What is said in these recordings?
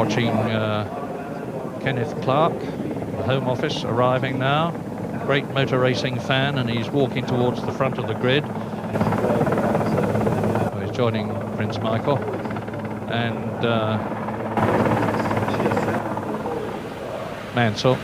Watching Kenneth Clark, the Home Office, arriving now. Great motor racing fan, and he's walking towards the front of the grid. He's joining Prince Michael. And Mansell,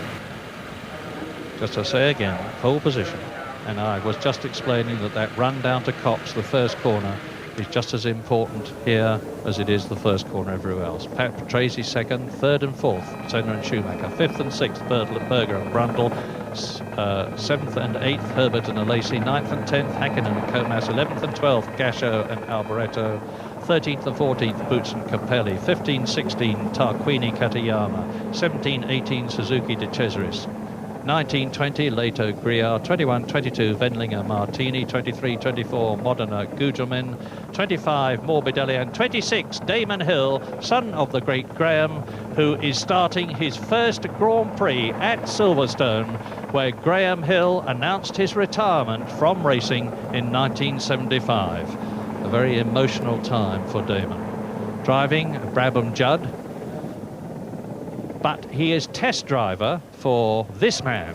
just to say again, pole position. And I was just explaining that run down to Copse, the first corner, is just as important here as it is the first corner everywhere else. Pat Tracy second, third and fourth, Senna and Schumacher, fifth and sixth, Berger and Brundle, seventh and eighth, Herbert and Alesi, ninth and 10th, Hakkinen and Comas, 11th and 12th, Gasho and Alboreto, 13th and 14th, Boots and Capelli, 15-16, Tarquini Katayama, 17-18, Suzuki de Cesaris, 19-20, Leto Griar, 21-22, Wendlinger Martini, 23-24, Modena Gugelmin, 25, Morbidelli, and 26, Damon Hill, son of the great Graham, who is starting his first Grand Prix at Silverstone, where Graham Hill announced his retirement from racing in 1975. A very emotional time for Damon. Driving Brabham Judd, but he is test driver for this man,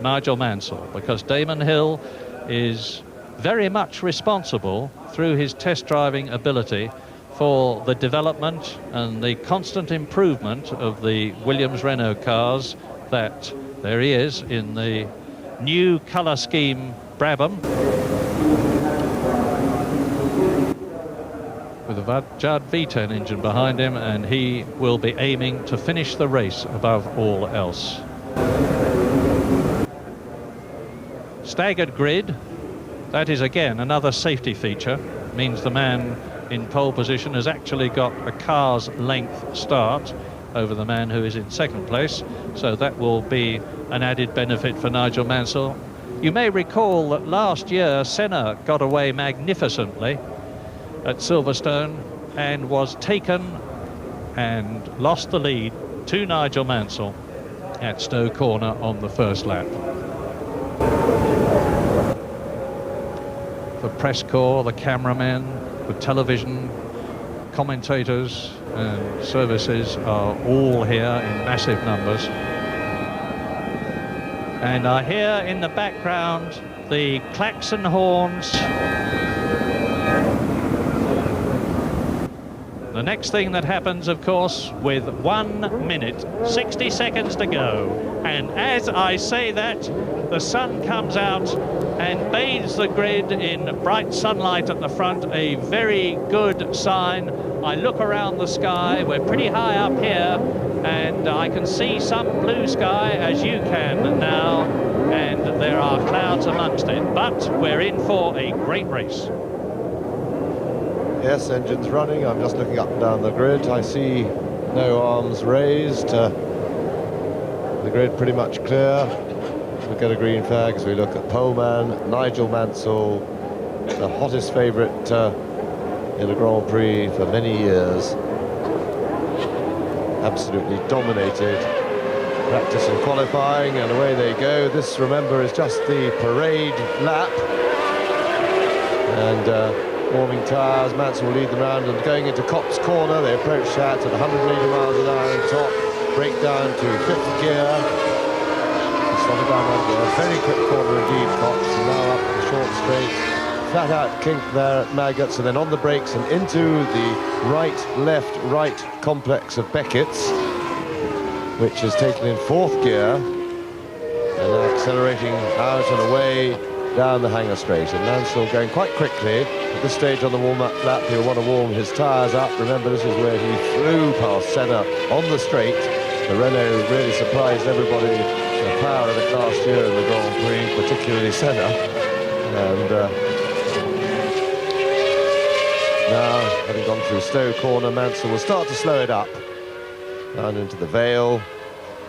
Nigel Mansell, because Damon Hill is very much responsible through his test driving ability for the development and the constant improvement of the Williams-Renault cars. That there he is in the new colour scheme Brabham, with a Judd V10 engine behind him, and he will be aiming to finish the race above all else. Staggered grid, that is again another safety feature, means the man in pole position has actually got a car's length start over the man who is in second place, so that will be an added benefit for Nigel Mansell. You may recall that last year Senna got away magnificently at Silverstone and was taken and lost the lead to Nigel Mansell at Stowe Corner on the first lap. The press corps, the cameramen, the television commentators and services are all here in massive numbers. And I hear in the background the klaxon horns. The next thing that happens, of course, with 1 minute, 60 seconds to go. And as I say that, the sun comes out and bathes the grid in bright sunlight at the front, a very good sign. I look around the sky, we're pretty high up here, and I can see some blue sky, as you can now, and there are clouds amongst it. But we're in for a great race. Yes, engines running. I'm just looking up and down the grid. I see no arms raised. The grid pretty much clear. We get a green flag as we look at poleman Nigel Mansell, the hottest favourite in a Grand Prix for many years. Absolutely dominated practice and qualifying, and away they go. This, remember, is just the parade lap. And warming tyres, Mansell will lead them round, and going into Copse Corner, they approach that at 180 miles an hour on top, break down to fifth gear, slotted down under a very quick corner indeed, Copse, and now up the short straight, flat out kink there at Maggots, and then on the brakes and into the right, left, right complex of Beckett's, which is taken in fourth gear, and now accelerating out and away down the hanger straight, and Mansell going quite quickly. At this stage on the warm-up lap, he'll want to warm his tyres up. Remember, this is where he flew past Senna on the straight. The Renault really surprised everybody, the power of it last year in the Grand Prix, particularly Senna. And now, having gone through Stowe Corner, Mansell will start to slow it up. Down into the Vale,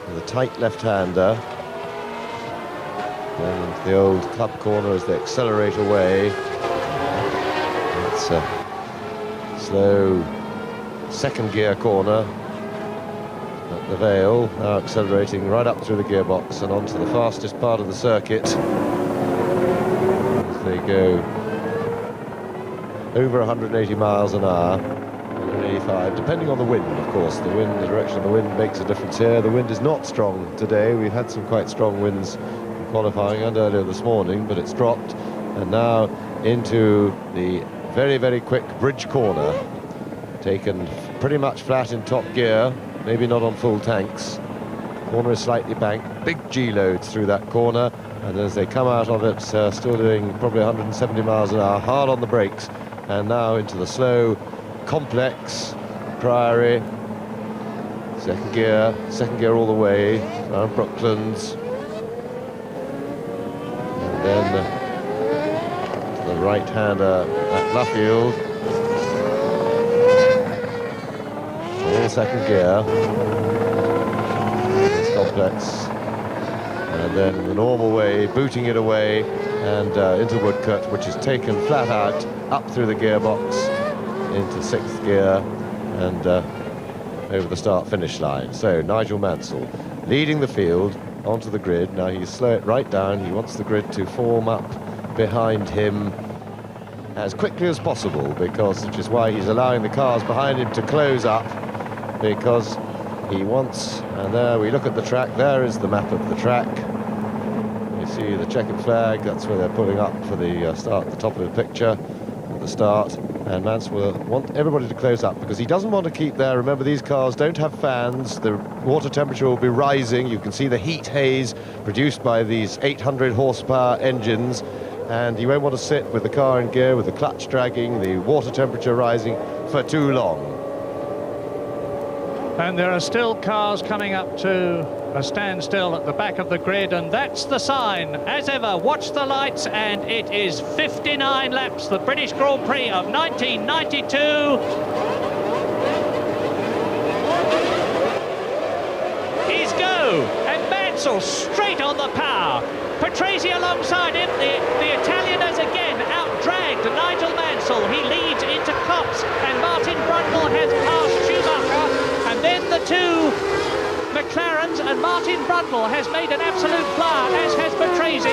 with a tight left-hander. Then into the old club corner as they accelerate away. It's a slow second gear corner at the Vale, now accelerating right up through the gearbox and onto the fastest part of the circuit as they go over 180 miles an hour. And 185, depending on the wind, of course. The direction of the wind makes a difference here. The wind is not strong today. We've had some quite strong winds in qualifying and earlier this morning, but it's dropped. And now into the very, very quick bridge corner, taken pretty much flat in top gear, maybe not on full tanks. Corner is slightly banked, big G-loads through that corner, and as they come out of it, still doing probably 170 miles an hour, hard on the brakes, and now into the slow, complex Priory, second gear all the way, around Brooklands, and then to the right-hander at Luffield, all second gear, it's complex, and then the normal way, booting it away, and into Woodcote, which is taken flat out, up through the gearbox, into sixth gear, and over the start-finish line. So Nigel Mansell leading the field onto the grid. Now he's slow it right down. He wants the grid to form up behind him as quickly as possible, which is why he's allowing the cars behind him to close up, because he wants, and there we look at the track, there is the map of the track. You see the checkered flag, that's where they're pulling up for the start at the top of the picture at the start. And Mansell will want everybody to close up because he doesn't want to keep there. Remember, these cars don't have fans. The water temperature will be rising. You can see the heat haze produced by these 800 horsepower engines, and you won't want to sit with the car in gear, with the clutch dragging, the water temperature rising for too long. And there are still cars coming up to a standstill at the back of the grid, and that's the sign. As ever, watch the lights, and it is 59 laps, the British Grand Prix of 1992. Here's go, and Mansell straight on the power. Patrese alongside him, the Italian has again out-dragged Nigel Mansell. He leads into Copse, and Martin Brundle has passed Schumacher. And then the two McLarens, and Martin Brundle has made an absolute flyer, as has Patrese.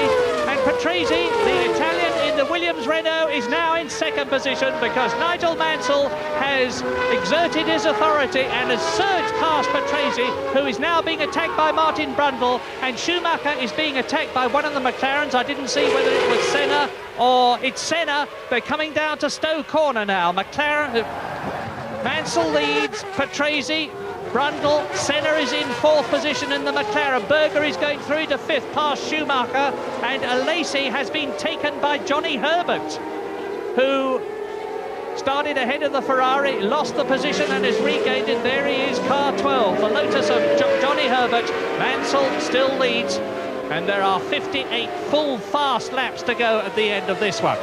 And Patrese, the Italian in the Williams Renault, is now in second position because Nigel Mansell has exerted his authority and has surged past Patrese, who is now being attacked by Martin Brundle, and Schumacher is being attacked by one of the McLarens. I didn't see whether it was Senna or it's Senna. They're coming down to Stowe Corner now. Mansell leads, Patrese, Brundle, Senna is in fourth position in the McLaren. Berger is going through to fifth past Schumacher, and Alesi has been taken by Johnny Herbert, who started ahead of the Ferrari, lost the position and has regained it. There he is, car 12, the Lotus of Johnny Herbert. Mansell still leads, and there are 58 full fast laps to go at the end of this one.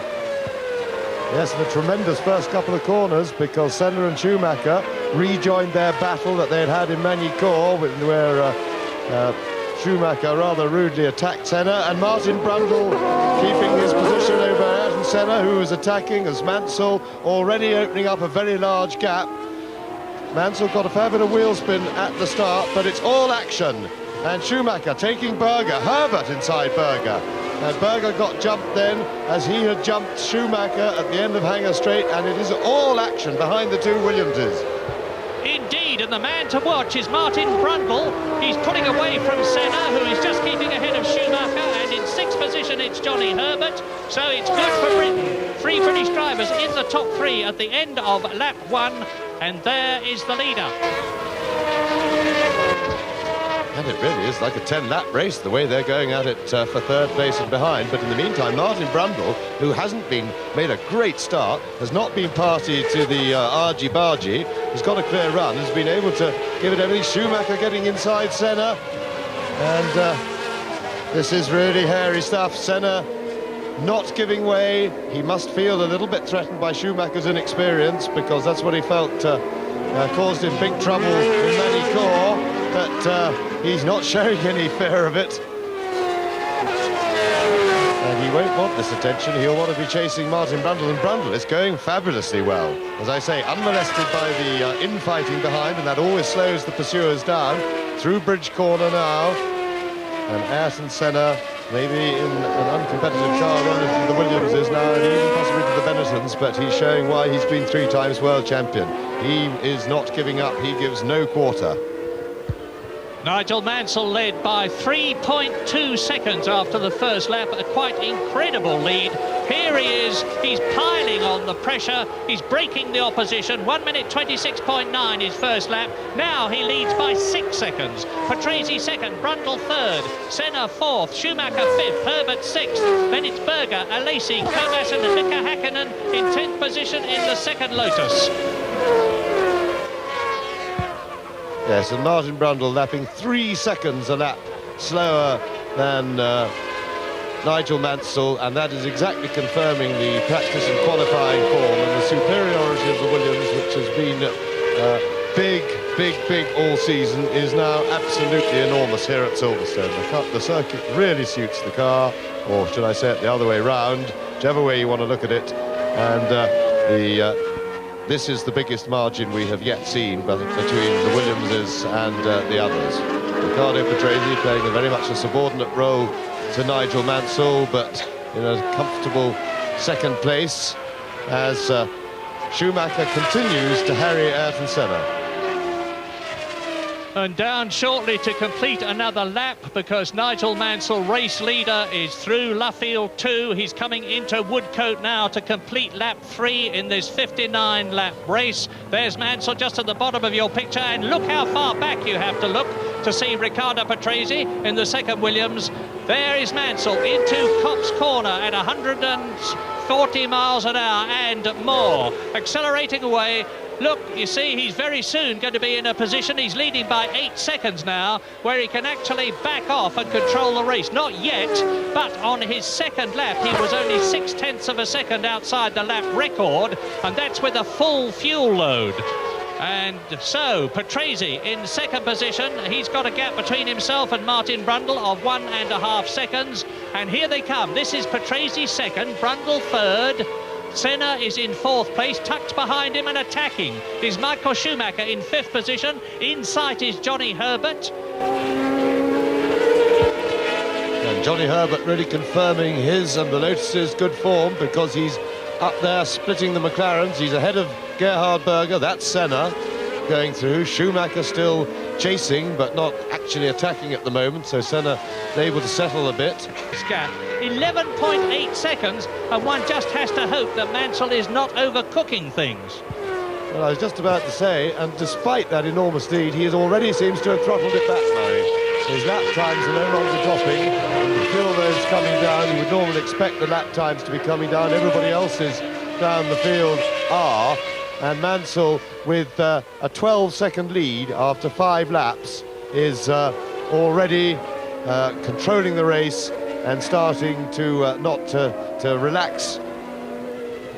Yes, and a tremendous first couple of corners, because Senna and Schumacher rejoined their battle that they had in Magny-Cours, where Schumacher rather rudely attacked Senna, and Martin Brundle keeping his position over Ayrton Senna, who was attacking, as Mansell already opening up a very large gap. Mansell got a fair bit of wheel spin at the start, but it's all action. And Schumacher taking Berger, Herbert inside Berger. And Berger got jumped then, as he had jumped Schumacher at the end of Hanger Straight, and it is all action behind the two Williamses. Indeed, and the man to watch is Martin Brundle. He's putting away from Senna, who is just keeping ahead of Schumacher, and in sixth position it's Johnny Herbert. So it's good for Britain. Three British drivers in the top three at the end of lap one, and there is the leader. And it really is like a 10-lap race, the way they're going at it for third place and behind. But in the meantime, Martin Brundle, who hasn't made a great start, has not been party to the argy-bargy, has got a clear run, has been able to give it everything. Schumacher getting inside Senna. And this is really hairy stuff. Senna not giving way. He must feel a little bit threatened by Schumacher's inexperience, because that's what he felt caused him big trouble in Magny-Cours. But he's not showing any fear of it. And he won't want this attention. He'll want to be chasing Martin Brundle, and Brundle is going fabulously well. As I say, unmolested by the infighting behind, and that always slows the pursuers down. Through Bridge Corner now. And Ayrton Senna maybe in an uncompetitive car relative to the Williamses now, and even possibly to the Benettons, but he's showing why he's been 3 times world champion. He is not giving up, he gives no quarter. Nigel Mansell led by 3.2 seconds after the first lap, a quite incredible lead. Here he is, he's piling on the pressure, he's breaking the opposition. 1 minute 26.9 his first lap. Now he leads by 6 seconds. Patrese second, Brundle third, Senna fourth, Schumacher fifth, Herbert sixth. Then it's Berger, Alesi, Kovacs and Mika Hakkinen in 10th position in the second Lotus. Yes, and Martin Brundle lapping 3 seconds a lap slower than Nigel Mansell, and that is exactly confirming the practice and qualifying form and the superiority of the Williams, which has been big all season, is now absolutely enormous here at Silverstone. The circuit really suits the car, or should I say it the other way round, whichever way you want to look at it, and this is the biggest margin we have yet seen between the Williamses and the others. Riccardo Patrese playing very much a subordinate role to Nigel Mansell, but in a comfortable second place as Schumacher continues to harry Ayrton Senna. And down shortly to complete another lap, because Nigel Mansell, race leader, is through Luffield 2. He's coming into Woodcote now to complete lap 3 in this 59-lap race. There's Mansell just at the bottom of your picture, and look how far back you have to look to see Riccardo Patrese in the second Williams. There is Mansell into Copse Corner at 140 miles an hour and more, accelerating away. Look, you see, he's very soon going to be in a position, he's leading by 8 seconds now, where he can actually back off and control the race. Not yet, but on his second lap, he was only 0.6 of a second outside the lap record, and that's with a full fuel load. And so, Patrese in second position. He's got a gap between himself and Martin Brundle of 1.5 seconds. And here they come. This is Patrese second, Brundle third. Senna is in 4th place, tucked behind him and attacking is Michael Schumacher in 5th position. In sight is Johnny Herbert. And Johnny Herbert really confirming his and the Lotus's good form, because he's up there splitting the McLarens. He's ahead of Gerhard Berger, that's Senna going through. Schumacher still chasing but not actually attacking at the moment, so Senna able to settle a bit. Gap 11.8 seconds, and one just has to hope that Mansell is not overcooking things. Well, I was just about to say, and despite that enormous lead, he already seems to have throttled it back, Murray. His lap times are no longer dropping, and the fuel load's coming down. You would normally expect the lap times to be coming down. Everybody else's down the field are, and Mansell with a 12-second lead after 5 laps is already controlling the race and starting to not to relax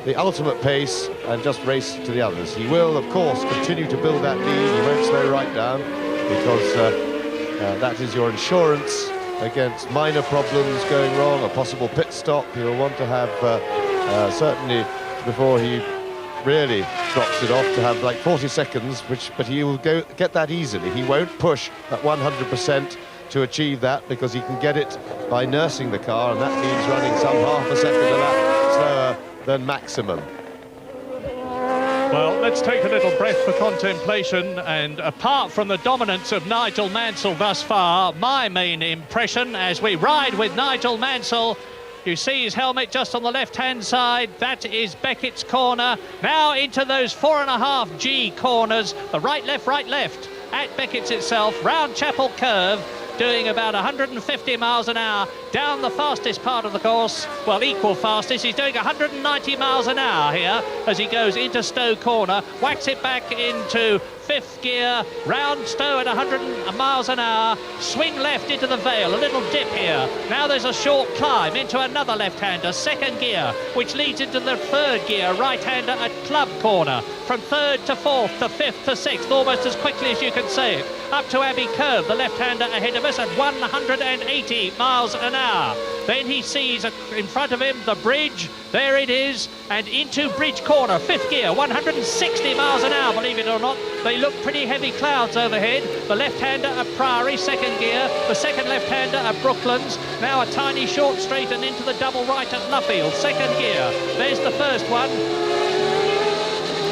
the ultimate pace and just race to the others. He will, of course, continue to build that lead. He won't slow right down, because that is your insurance against minor problems going wrong, a possible pit stop. He'll want to have, certainly before he really drops it off, to have like 40 seconds, but he will get that easily. He won't push at 100% to achieve that, because he can get it by nursing the car, and that means running some half a second a lap slower than maximum. Well, let's take a little breath for contemplation, and apart from the dominance of Nigel Mansell thus far, my main impression as we ride with Nigel Mansell, you see his helmet just on the left-hand side. That is Beckett's corner. Now into those 4.5G corners, the right, left, at Beckett's itself, round Chapel Curve, doing about 150 miles an hour down the fastest part of the course. Well, equal fastest. He's doing 190 miles an hour here as he goes into Stowe Corner, whacks it back into 5th gear, round Stowe at 100 miles an hour, swing left into the Vale, a little dip here. Now there's a short climb into another left-hander, 2nd gear, which leads into the 3rd gear, right-hander at Club Corner. From 3rd to 4th to 5th to 6th, almost as quickly as you can say it. Up to Abbey Curve, the left-hander ahead of us at 180 miles an hour. Then he sees in front of him the bridge. There it is, and into Bridge Corner, 5th gear, 160 miles an hour, believe it or not. They look pretty heavy clouds overhead. The left-hander at Priory, 2nd gear. The second left-hander at Brooklands. Now a tiny short straight and into the double right at Luffield, 2nd gear. There's the first one.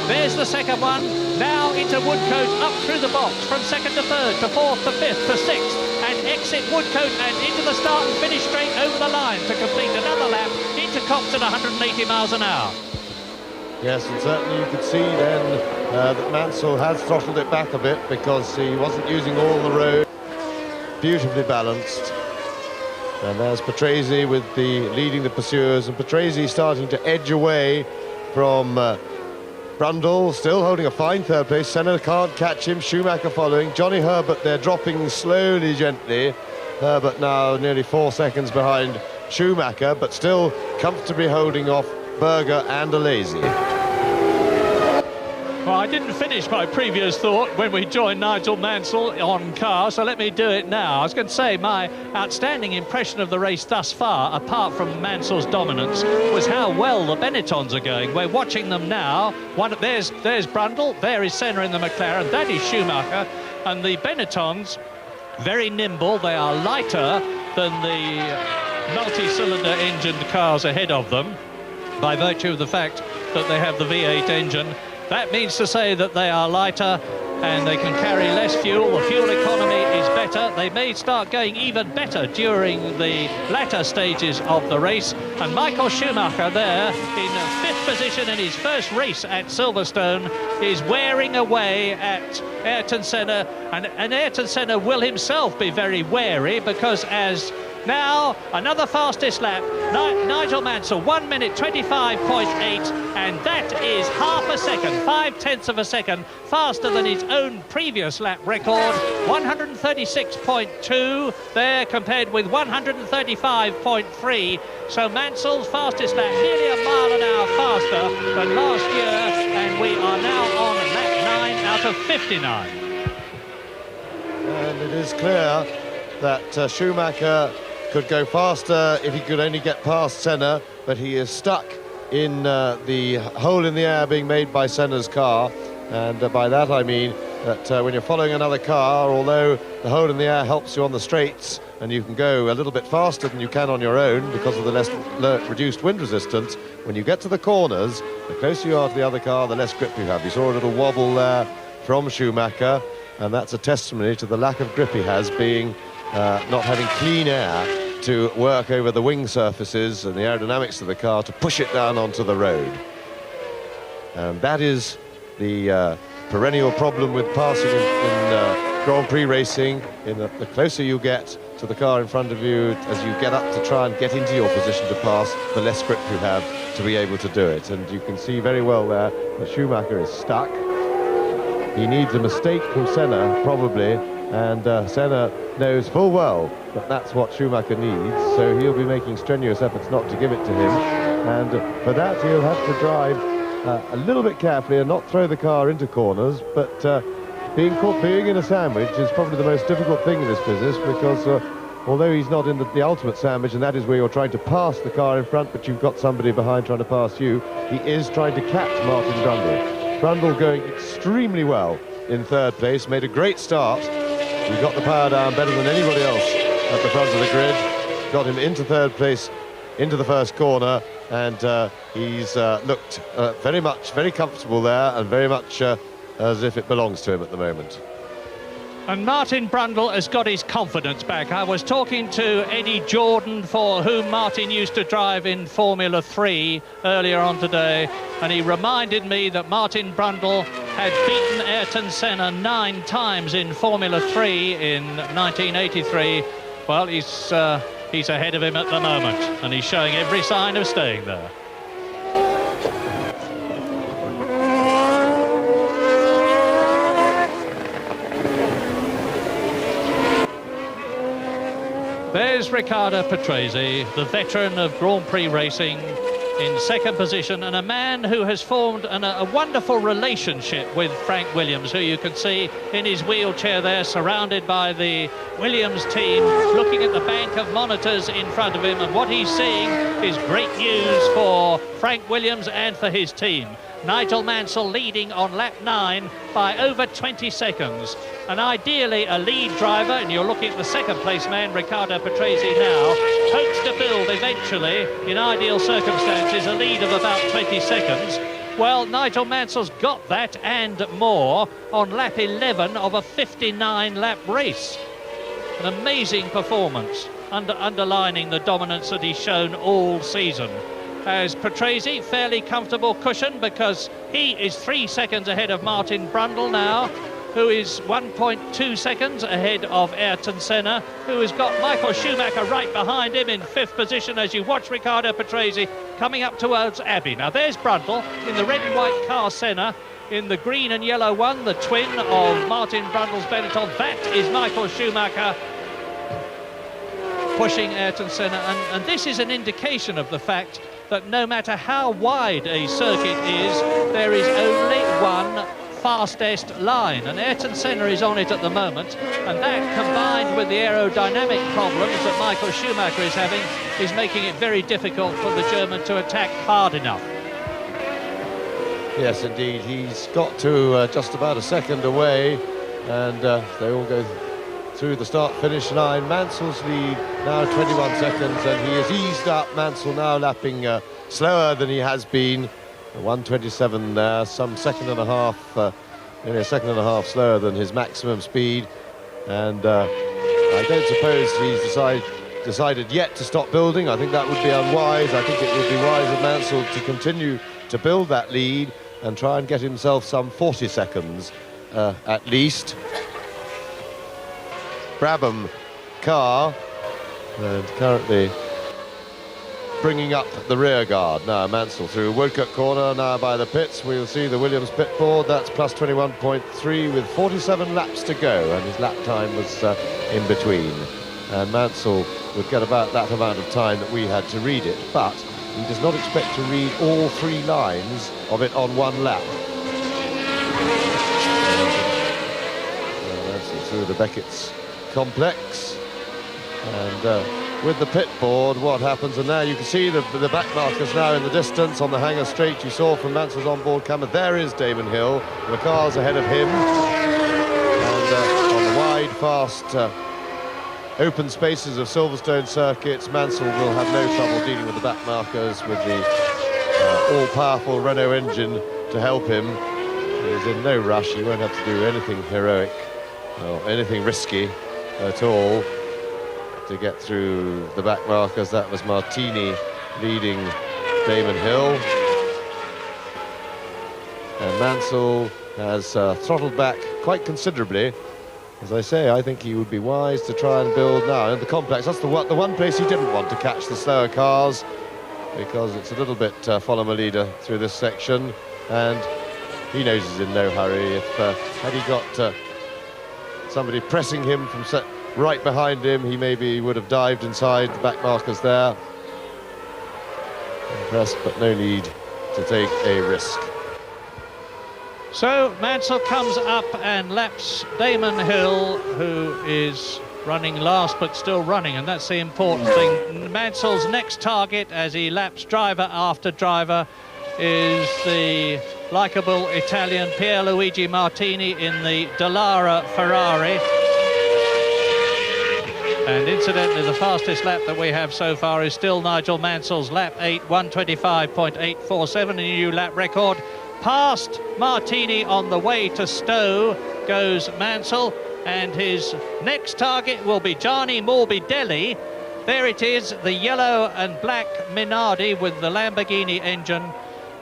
There's the second one. Now into Woodcote, up through the box, from 2nd to 3rd, to 4th to 5th to 6th. And exit Woodcote and into the start and finish straight over the line to complete another lap into Copse at 180 miles an hour. Yes, and certainly you could see then that Mansell has throttled it back a bit because he wasn't using all the road. Beautifully balanced. And there's Patrese with leading the pursuers, and Patrese starting to edge away from Brundle, still holding a fine 3rd place. Senna can't catch him. Schumacher following. Johnny Herbert, they're dropping slowly, gently. Herbert now nearly 4 seconds behind Schumacher, but still comfortably holding off Berger and Alesi. Well, I didn't finish my previous thought when we joined Nigel Mansell on car, so let me do it now. I was going to say my outstanding impression of the race thus far, apart from Mansell's dominance, was how well the Benettons are going. We're watching them now. There's Brundle, there is Senna in the McLaren, that is Schumacher, and the Benettons, very nimble. They are lighter than the multi-cylinder engined cars ahead of them by virtue of the fact that they have the V8 engine. That means to say that they are lighter and they can carry less fuel. The fuel economy is better. They may start going even better during the latter stages of the race. And Michael Schumacher there in 5th position in his first race at Silverstone is wearing away at Ayrton Senna. And Ayrton Senna will himself be very wary because as now, another fastest lap, Nigel Mansell, 1 minute 25.8, and that is half a second, 0.5 of a second, faster than his own previous lap record, 136.2 there compared with 135.3. So Mansell's fastest lap, nearly a mile an hour faster than last year, and we are now on lap 9 out of 59. And it is clear that Schumacher could go faster if he could only get past Senna, but he is stuck in the hole in the air being made by Senna's car. And by that I mean that when you're following another car, although the hole in the air helps you on the straights and you can go a little bit faster than you can on your own because of the reduced wind resistance, when you get to the corners, the closer you are to the other car, the less grip you have. You saw a little wobble there from Schumacher, and that's a testimony to the lack of grip he has, being not having clean air to work over the wing surfaces and the aerodynamics of the car to push it down onto the road. And that is the perennial problem with passing in Grand Prix racing. The closer you get to the car in front of you, as you get up to try and get into your position to pass, the less grip you have to be able to do it. And you can see very well there that Schumacher is stuck. He needs a mistake from Senna, probably, and Senna knows full well that that's what Schumacher needs, so he'll be making strenuous efforts not to give it to him, and for that he'll have to drive a little bit carefully and not throw the car into corners, but being in a sandwich is probably the most difficult thing in this business, because although he's not in the ultimate sandwich, and that is where you're trying to pass the car in front but you've got somebody behind trying to pass you, he is trying to catch Martin Brundle. Brundle going extremely well in 3rd place, made a great start. He got the power down better than anybody else at the front of the grid, got him into 3rd place, into the first corner, and he's looked very comfortable there, and very much as if it belongs to him at the moment. And Martin Brundle has got his confidence back. I was talking to Eddie Jordan, for whom Martin used to drive in Formula 3 earlier on today, and he reminded me that Martin Brundle had beaten Ayrton Senna 9 times in Formula 3 in 1983. Well, he's ahead of him at the moment, and he's showing every sign of staying there. There's Riccardo Patrese, the veteran of Grand Prix racing, in second position, and a man who has formed a wonderful relationship with Frank Williams, who you can see in his wheelchair there, surrounded by the Williams team, looking at the bank of monitors in front of him, and what he's seeing is great news for Frank Williams and for his team. Nigel Mansell leading on lap 9 by over 20 seconds. And ideally a lead driver, and you're looking at the second place man, Riccardo Patrese now, hopes to build eventually, in ideal circumstances, a lead of about 20 seconds. Well, Nigel Mansell's got that and more on lap 11 of a 59-lap race. An amazing performance, underlining the dominance that he's shown all season. As Patrese, fairly comfortable cushion, because he is 3 seconds ahead of Martin Brundle now, who is 1.2 seconds ahead of Ayrton Senna, who has got Michael Schumacher right behind him in 5th position as you watch Riccardo Patrese coming up towards Abbey. Now there's Brundle in the red and white car, Senna in the green and yellow one, the twin of Martin Brundle's Benetton. That is Michael Schumacher pushing Ayrton Senna, and this is an indication of the fact that no matter how wide a circuit is, there is only one fastest line, and Ayrton Senna is on it at the moment, and that, combined with the aerodynamic problems that Michael Schumacher is having, is making it very difficult for the German to attack hard enough. Yes, indeed, he's got to just about a second away, and they all go through the start-finish line. Mansell's lead now 21 seconds, and he has eased up. Mansell now lapping slower than he has been. 1:27 there, some second and a half, nearly a second and a half slower than his maximum speed. And I don't suppose he's decided yet to stop building. I think that would be unwise. I think it would be wise of Mansell to continue to build that lead and try and get himself some 40 seconds at least. Brabham car, and currently bringing up the rear guard. Now Mansell through Woodcote corner, now by the pits. We'll see the Williams pit board. That's plus 21.3 with 47 laps to go, and his lap time was in between. And Mansell would get about that amount of time that we had to read it, but he does not expect to read all 3 lines of it on 1 lap. Mansell through the Beckett's complex, and with the pit board, what happens? And now you can see the back markers now in the distance on the hangar straight. You saw from Mansell's onboard camera, there is Damon Hill, the car's ahead of him, and on the wide, fast, open spaces of Silverstone circuits, Mansell will have no trouble dealing with the back markers with the all-powerful Renault engine to help him. He's in no rush. He won't have to do anything heroic or anything risky at all to get through the back markers. That was Martini leading Damon Hill, and Mansell has throttled back quite considerably. As I say, I think he would be wise to try and build now in the complex. That's the one place he didn't want to catch the slower cars, because it's a little bit follow my leader through this section, and he knows he's in no hurry. If had he got somebody pressing him from right behind him, he maybe would have dived inside the back markers there. Impressed, but no need to take a risk. So Mansell comes up and laps Damon Hill, who is running last but still running, and that's the important thing. Mansell's next target, as he laps driver after driver, is the likeable Italian Pierluigi Martini in the Dallara Ferrari. And incidentally, the fastest lap that we have so far is still Nigel Mansell's lap 8, 1:25.847, a new lap record. Past Martini on the way to Stowe goes Mansell, and his next target will be Gianni Morbidelli. There it is, the yellow and black Minardi with the Lamborghini engine.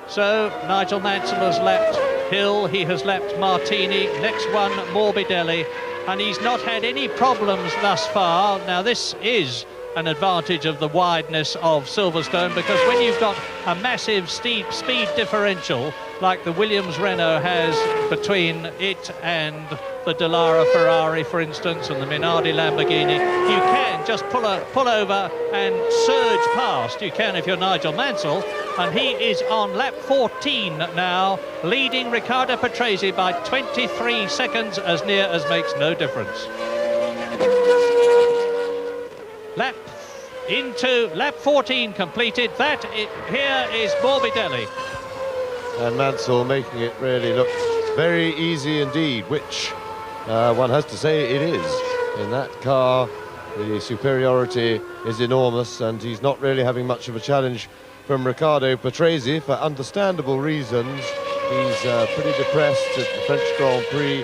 So Nigel Mansell has lapped Hill, he has lapped Martini, next one Morbidelli, and he's not had any problems thus far. Now this is an advantage of the wideness of Silverstone, because when you've got a massive steep speed differential like the Williams Renault has between it and the Dallara Ferrari, for instance, and the Minardi Lamborghini. You can just pull over and surge past. You can if you're Nigel Mansell, and he is on lap 14 now, leading Riccardo Patrese by 23 seconds, as near as makes no difference. Lap 14 completed. Here is Morbidelli. And Mansell making it really look very easy indeed, which one has to say it is. In that car, the superiority is enormous, and he's not really having much of a challenge from Riccardo Patrese for understandable reasons. He's pretty depressed at the French Grand Prix.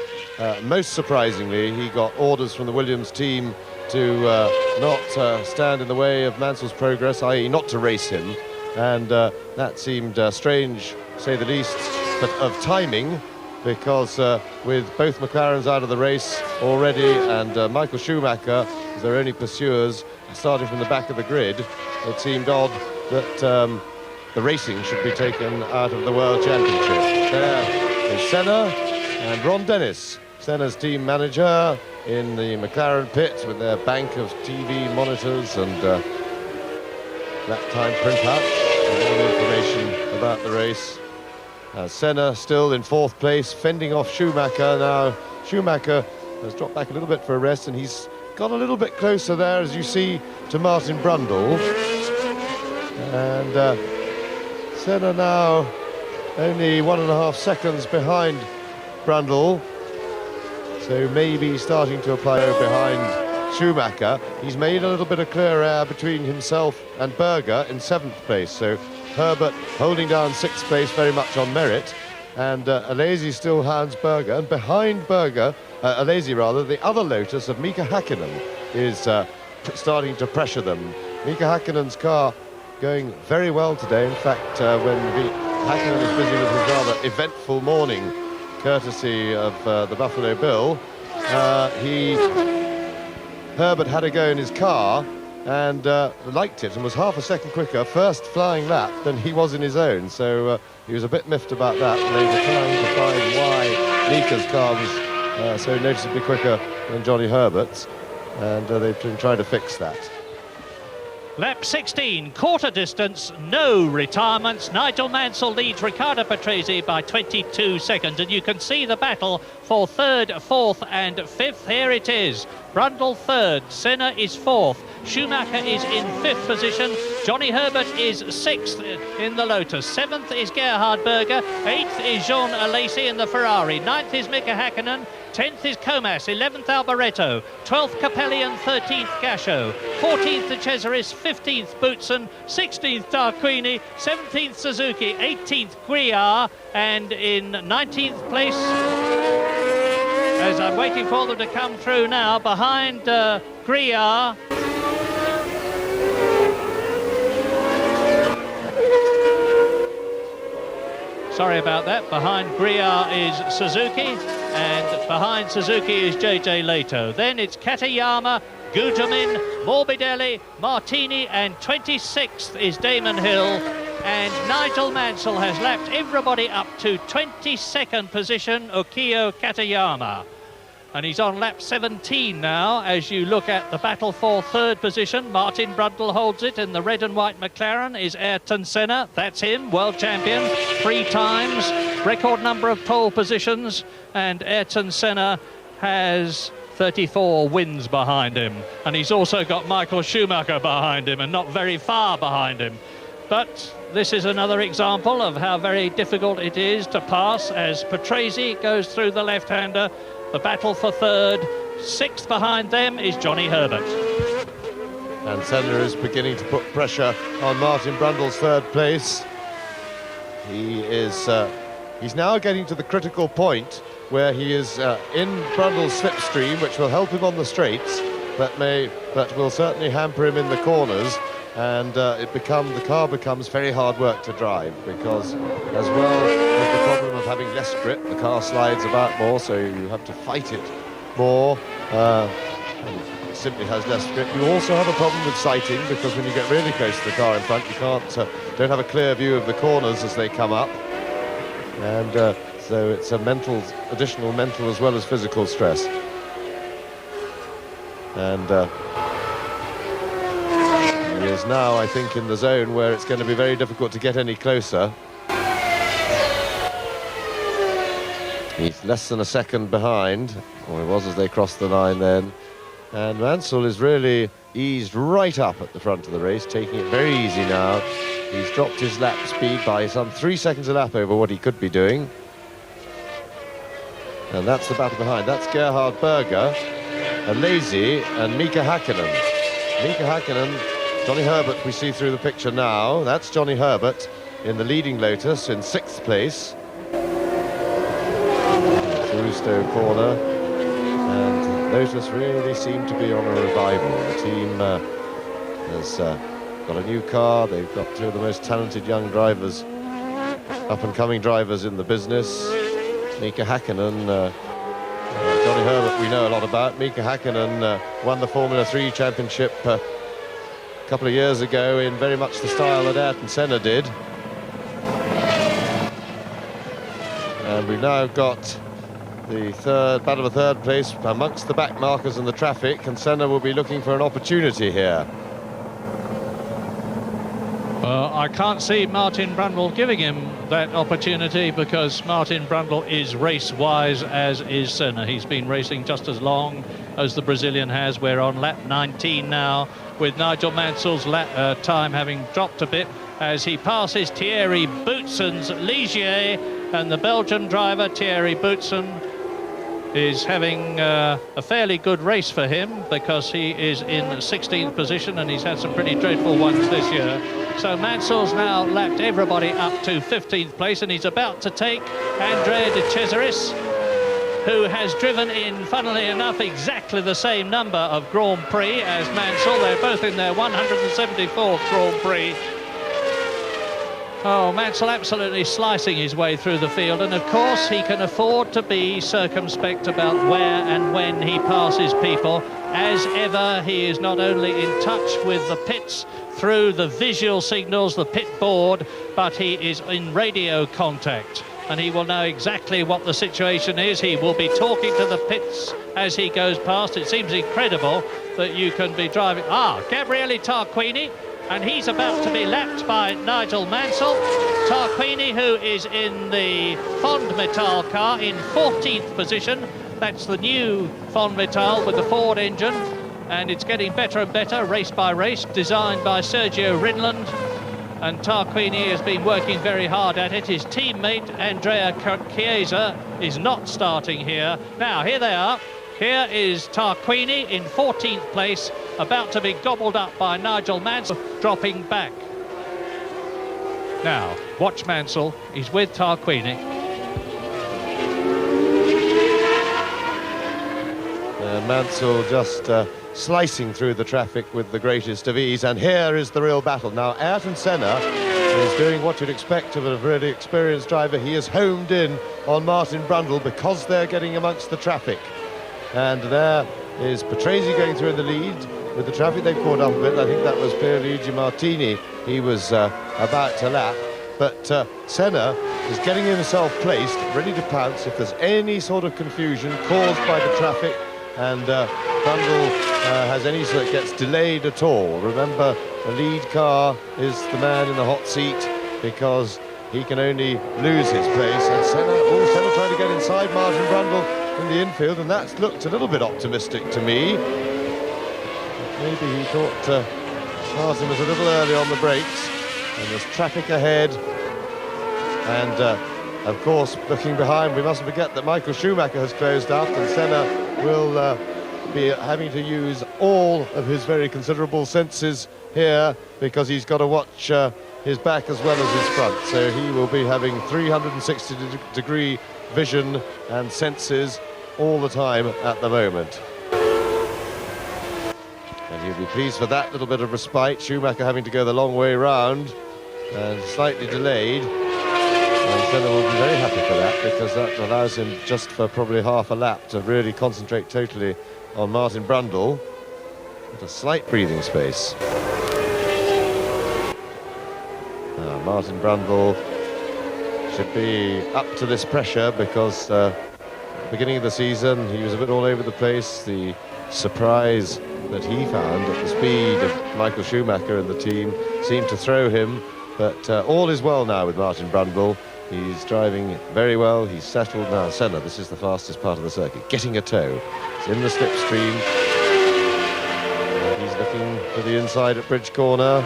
Most surprisingly, he got orders from the Williams team to not stand in the way of Mansell's progress, i.e. not to race him, and that seemed strange, to say the least, but of timing, because with both McLarens out of the race already and Michael Schumacher as their only pursuers starting from the back of the grid, it seemed odd that the racing should be taken out of the World Championship. There is Senna and Ron Dennis, Senna's team manager, in the McLaren pit with their bank of TV monitors and that time printout with all the information about the race. Senna still in fourth place, fending off Schumacher. Now Schumacher has dropped back a little bit for a rest, and he's got a little bit closer there, as you see, to Martin Brundle. And Senna now only 1.5 seconds behind Brundle, so maybe starting to apply behind Schumacher. He's made a little bit of clear air between himself and Berger in 7th place, so Herbert holding down 6th place very much on merit, and Alesi still hounds Berger, and behind Berger, Alesi rather, the other Lotus of Mika Hakkinen is starting to pressure them. Mika Hakkinen's car going very well today. In fact, when Hakkinen is busy with his rather eventful morning, courtesy of the Buffalo Bill, Herbert had a go in his car and liked it and was half a second quicker first flying lap than he was in his own, so he was a bit miffed about that, and they were trying to find why Mika's car was so noticeably quicker than Johnny Herbert's, and they've been trying to fix that. Lap 16, quarter distance, no retirements. Nigel Mansell leads Riccardo Patrese by 22 seconds, and you can see the battle for 3rd, 4th and 5th. Here it is. Brundle 3rd, Senna is 4th, Schumacher is in 5th position, Johnny Herbert is 6th in the Lotus, 7th is Gerhard Berger, 8th is Jean Alesi in the Ferrari, 9th is Mika Hakkinen, 10th is Comas, 11th Alboreto, 12th Capelli and 13th Gasho, 14th De Cesaris, 15th Boutsen, 16th Tarquini, 17th Suzuki, 18th Guiar, and in 19th place, as I'm waiting for them to come through now, behind Guiar, sorry about that, behind Guiar is Suzuki, and behind Suzuki is JJ Leto. Then it's Katayama, Gutermin, Morbidelli, Martini, and 26th is Damon Hill, and Nigel Mansell has lapped everybody up to 22nd position, Ukio Katayama. And he's on lap 17 now. As you look at the battle for 3rd position, Martin Brundle holds it. In the red and white McLaren is Ayrton Senna. That's him, world champion, 3 times, record number of pole positions. And Ayrton Senna has 34 wins behind him. And he's also got Michael Schumacher behind him, and not very far behind him. But this is another example of how very difficult it is to pass as Patrese goes through the left-hander. The battle for 3rd, 6th behind them is Johnny Herbert. And Senna is beginning to put pressure on Martin Brundle's 3rd place. He's now getting to the critical point where he is in Brundle's slipstream, which will help him on the straights, but will certainly hamper him in the corners. And the car becomes very hard work to drive, because as well as the problem of having less grip, the car slides about more, so you have to fight it more. It simply has less grip. You also have a problem with sighting, because when you get really close to the car in front, you don't have a clear view of the corners as they come up. and so it's a additional mental as well as physical stress. And he is now, I think, in the zone where it's going to be very difficult to get any closer. He's less than a second behind, or he was as they crossed the line then. And Mansell is really eased right up at the front of the race, taking it very easy now. He's dropped his lap speed by some 3 seconds a lap over what he could be doing. And that's the battle behind. That's Gerhard Berger, Lazy, and Mika Hakkinen. Mika Hakkinen, Johnny Herbert we see through the picture now. That's Johnny Herbert in the leading Lotus in 6th place. Through corner, and Lotus really seem to be on a revival. The team has got a new car. They've got two of the most talented young drivers, up-and-coming drivers in the business. Mika Hakkinen, Johnny Herbert we know a lot about. Mika Hakkinen won the Formula 3 championship a couple of years ago in very much the style that Ayrton Senna did. And we've now got the battle of third place amongst the back markers and the traffic, and Senna will be looking for an opportunity here. I can't see Martin Brundle giving him that opportunity, because Martin Brundle is race-wise, as is Senna. He's been racing just as long as the Brazilian has. We're on lap 19 now, with Nigel Mansell's time having dropped a bit as he passes Thierry Boutsen's Ligier, and the Belgian driver Thierry Boutsen is having a fairly good race for him, because he is in 16th position and he's had some pretty dreadful ones this year. So Mansell's now lapped everybody up to 15th place, and he's about to take Andrea de Cesaris, who has driven in, funnily enough, exactly the same number of Grand Prix as Mansell. They're both in their 174th Grand Prix. Oh, Mansell absolutely slicing his way through the field, and of course he can afford to be circumspect about where and when he passes people. As ever, he is not only in touch with the pits through the visual signals, the pit board, but he is in radio contact, and he will know exactly what the situation is. He will be talking to the pits as he goes past. It seems incredible that you can be driving. Gabriele Tarquini, and he's about to be lapped by Nigel Mansell. Tarquini, who is in the Fondmetal car in 14th position. That's the new Fondmetal with the Ford engine, and it's getting better and better race by race, designed by Sergio Rinland, and Tarquini has been working very hard at it. His teammate Andrea Chiesa is not starting here. Now here they are. Here is Tarquini in 14th place, about to be gobbled up by Nigel Mansell, dropping back. Now, watch Mansell, he's with Tarquini. Mansell just slicing through the traffic with the greatest of ease, and here is the real battle. Now, Ayrton Senna is doing what you'd expect of a really experienced driver. He is homed in on Martin Brundle because they're getting amongst the traffic. And there is Patrese going through in the lead with the traffic. They've caught up a bit. I think that was Pierluigi Martini he was about to lap. But Senna is getting himself placed, ready to pounce if there's any sort of confusion caused by the traffic, and Brundle has any sort that gets delayed at all. Remember, the lead car is the man in the hot seat because he can only lose his place. And Senna trying to get inside Martin Brundle in the infield, and that's looked a little bit optimistic to me. Maybe he thought Martin was a little early on the brakes, and there's traffic ahead. And of course, looking behind, we mustn't forget that Michael Schumacher has closed up, and Senna will be having to use all of his very considerable senses here, because he's got to watch his back as well as his front. So he will be having 360-degree vision and senses all the time at the moment. And he'll be pleased for that little bit of respite. Schumacher having to go the long way round and slightly delayed. And Senna will be very happy for that, because that allows him just for probably half a lap to really concentrate totally on Martin Brundle with a slight breathing space. Now, Martin Brundle should be up to this pressure because beginning of the season he was a bit all over the place. The surprise that he found at the speed of Michael Schumacher and the team seemed to throw him, but all is well now with Martin Brundle. He's driving very well, he's settled now. Senna, this is the fastest part of the circuit, getting a toe. It's in the slipstream. He's looking for the inside at Bridge Corner,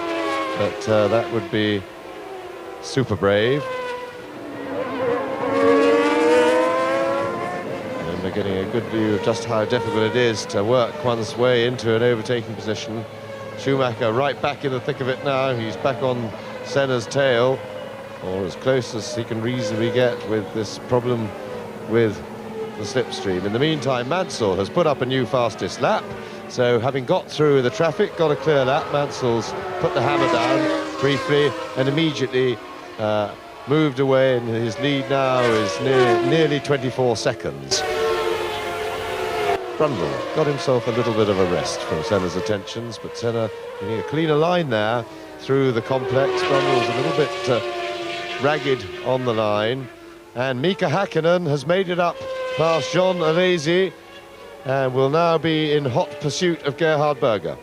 but that would be super brave. And we're getting a good view of just how difficult it is to work one's way into an overtaking position. Schumacher right back in the thick of it now. He's back on Senna's tail, or as close as he can reasonably get with this problem with the slipstream. In the meantime, Mansell has put up a new fastest lap, so having got through the traffic, got a clear lap, Mansell's put the hammer down briefly and immediately moved away, and his lead now is nearly 24 seconds. Brundle got himself a little bit of a rest from Senna's attentions, but Senna getting a cleaner line there through the complex. Brundle's a little bit ragged on the line, and Mika Häkkinen has made it up past John Alesi and will now be in hot pursuit of Gerhard Berger.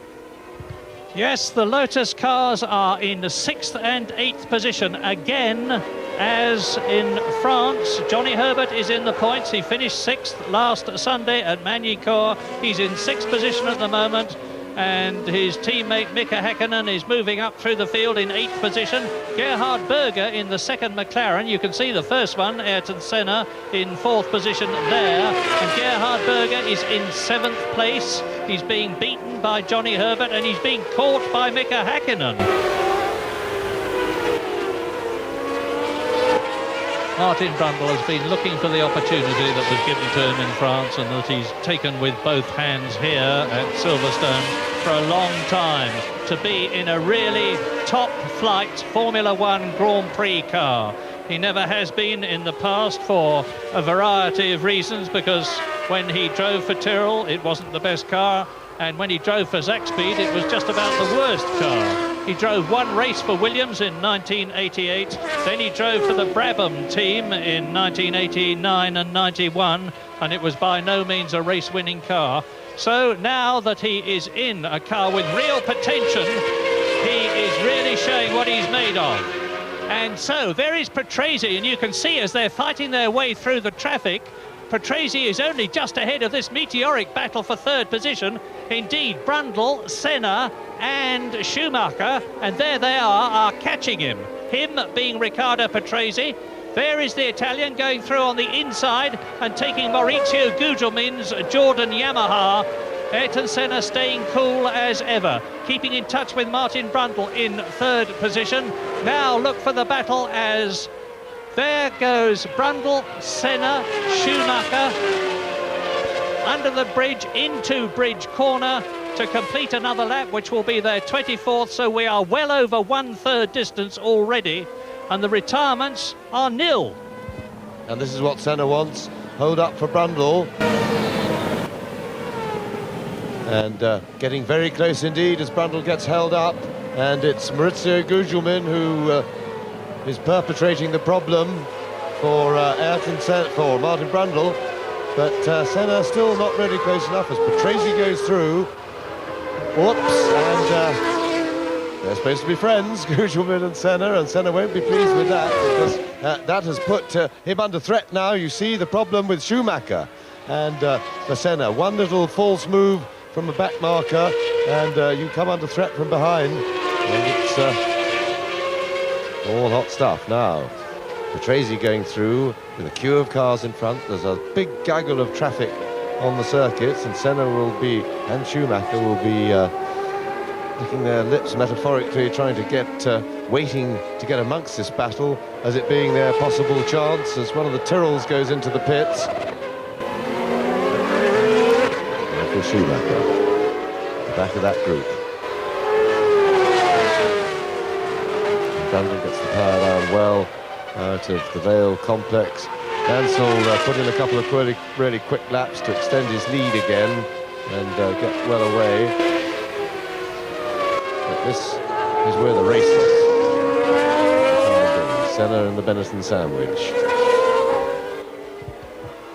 Yes, the Lotus cars are in 6th and 8th position again. As in France, Johnny Herbert is in the points. He finished 6th last Sunday at Magny-Cours. He's in 6th position at the moment, and his teammate Mika Häkkinen is moving up through the field in 8th position. Gerhard Berger in the 2nd McLaren. You can see the first one, Ayrton Senna, in 4th position there, and Gerhard Berger is in 7th place. He's being beaten by Johnny Herbert, and he's being caught by Mika Häkkinen. Martin Brundle has been looking for the opportunity that was given to him in France, and that he's taken with both hands here at Silverstone for a long time, to be in a really top-flight Formula One Grand Prix car. He never has been in the past for a variety of reasons, because when he drove for Tyrrell it wasn't the best car, and when he drove for Zakspeed it was just about the worst car. He drove one race for Williams in 1988, then he drove for the Brabham team in 1989 and 91, and it was by no means a race-winning car. So now that he is in a car with real potential, he is really showing what he's made of. And so there is Patrese, and you can see as they're fighting their way through the traffic, Patrese is only just ahead of this meteoric battle for 3rd position. Indeed, Brundle, Senna and Schumacher, and there they are catching him. Him being Riccardo Patrese. There is the Italian going through on the inside and taking Maurizio Gugelmin's Jordan Yamaha. Ayrton Senna staying cool as ever, keeping in touch with Martin Brundle in 3rd position. Now look for the battle as there goes Brundle, Senna, Schumacher under the bridge into Bridge Corner to complete another lap, which will be their 24th, so we are well over 1/3 distance already, and the retirements are nil. And this is what Senna wants. Hold up for Brundle. And getting very close indeed as Brundle gets held up, and it's Maurizio Gugelmin who is perpetrating the problem for Ayrton Senna, for Martin Brundle, but Senna still not really close enough as Patrese goes through. Whoops, and they're supposed to be friends, Gugelmin and Senna won't be pleased with that, because that has put him under threat now. You see the problem with Schumacher, and for Senna, one little false move from a back marker, and you come under threat from behind, and it's all hot stuff now. Patrese going through with a queue of cars in front. There's a big gaggle of traffic on the circuits, and Senna will be, and Schumacher will be licking their lips metaphorically, trying to get, waiting to get amongst this battle as it being their possible chance as one of the Tyrrells goes into the pits. Michael Schumacher, the back of that group. Grande gets the power down well out of the Vale complex. Mansell put in a couple of really quick laps to extend his lead again and get well away. But this is where the race is. Senna and the Benetton sandwich.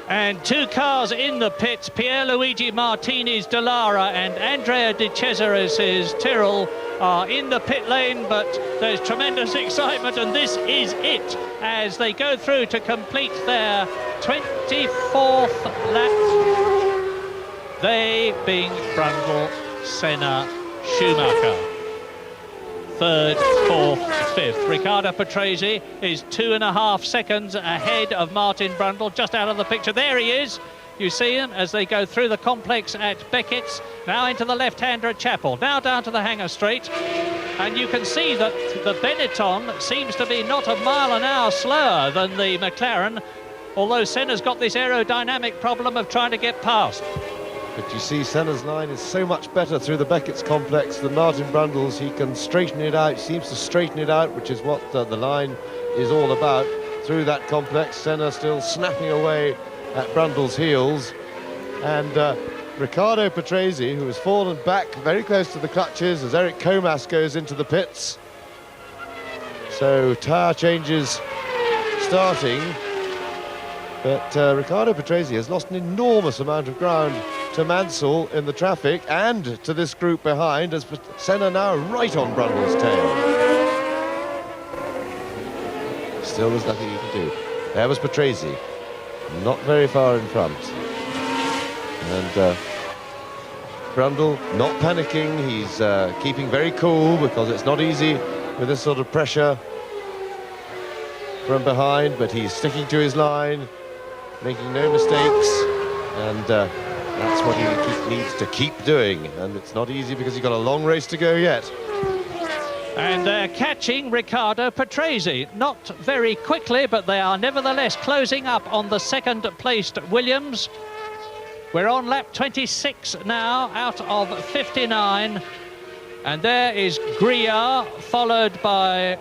And two cars in the pits, Pierluigi Martini's Dallara and Andrea De Cesaris's Tyrrell are in the pit lane, but there's tremendous excitement, and this is it as they go through to complete their 24th lap. They being Brundle, Senna, Schumacher. Third, fourth, fifth. Riccardo Patrese is 2.5 seconds ahead of Martin Brundle, just out of the picture. There he is. You see him as they go through the complex at Beckett's, now into the left-hander at Chapel, now down to the Hangar Straight. And you can see that the Benetton seems to be not a mile an hour slower than the McLaren, although Senna's got this aerodynamic problem of trying to get past. But you see, Senna's line is so much better through the Beckett's complex than Martin Brundle's. He can straighten it out, seems to straighten it out, which is what the line is all about. Through that complex, Senna still snapping away at Brundle's heels. And Riccardo Patrese, who has fallen back very close to the clutches as Eric Comas goes into the pits. So tyre changes starting. But Riccardo Patrese has lost an enormous amount of ground to Mansell in the traffic and to this group behind, as Senna now right on Brundle's tail. Still there's nothing he can do. There was Patrese, not very far in front. And Brundle not panicking, he's keeping very cool because it's not easy with this sort of pressure from behind, but he's sticking to his line, making no mistakes, and that's what he needs to keep doing. And it's not easy because he's got a long race to go yet. And they're catching Riccardo Patrese, not very quickly, but they are nevertheless closing up on the second-placed Williams. We're on lap 26 now, out of 59. And there is Grillard, followed by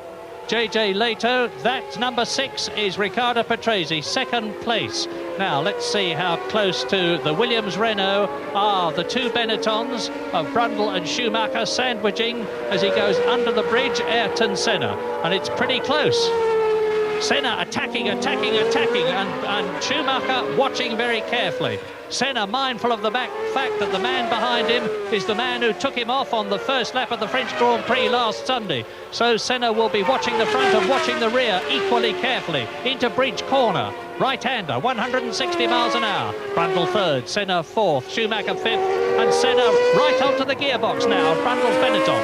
JJ Leto. That number 6 is Riccardo Patrese, second place. Now let's see how close to the Williams Renault are the two Benettons of Brundle and Schumacher, sandwiching as he goes under the bridge, Ayrton Senna, and it's pretty close. Senna attacking, and Schumacher watching very carefully. Senna mindful of the fact that the man behind him is the man who took him off on the first lap of the French Grand Prix last Sunday. So Senna will be watching the front and watching the rear equally carefully. Into Bridge Corner, right-hander, 160 miles an hour. Brundle third, Senna fourth, Schumacher fifth, and Senna right onto the gearbox now, Brundle's Benetton.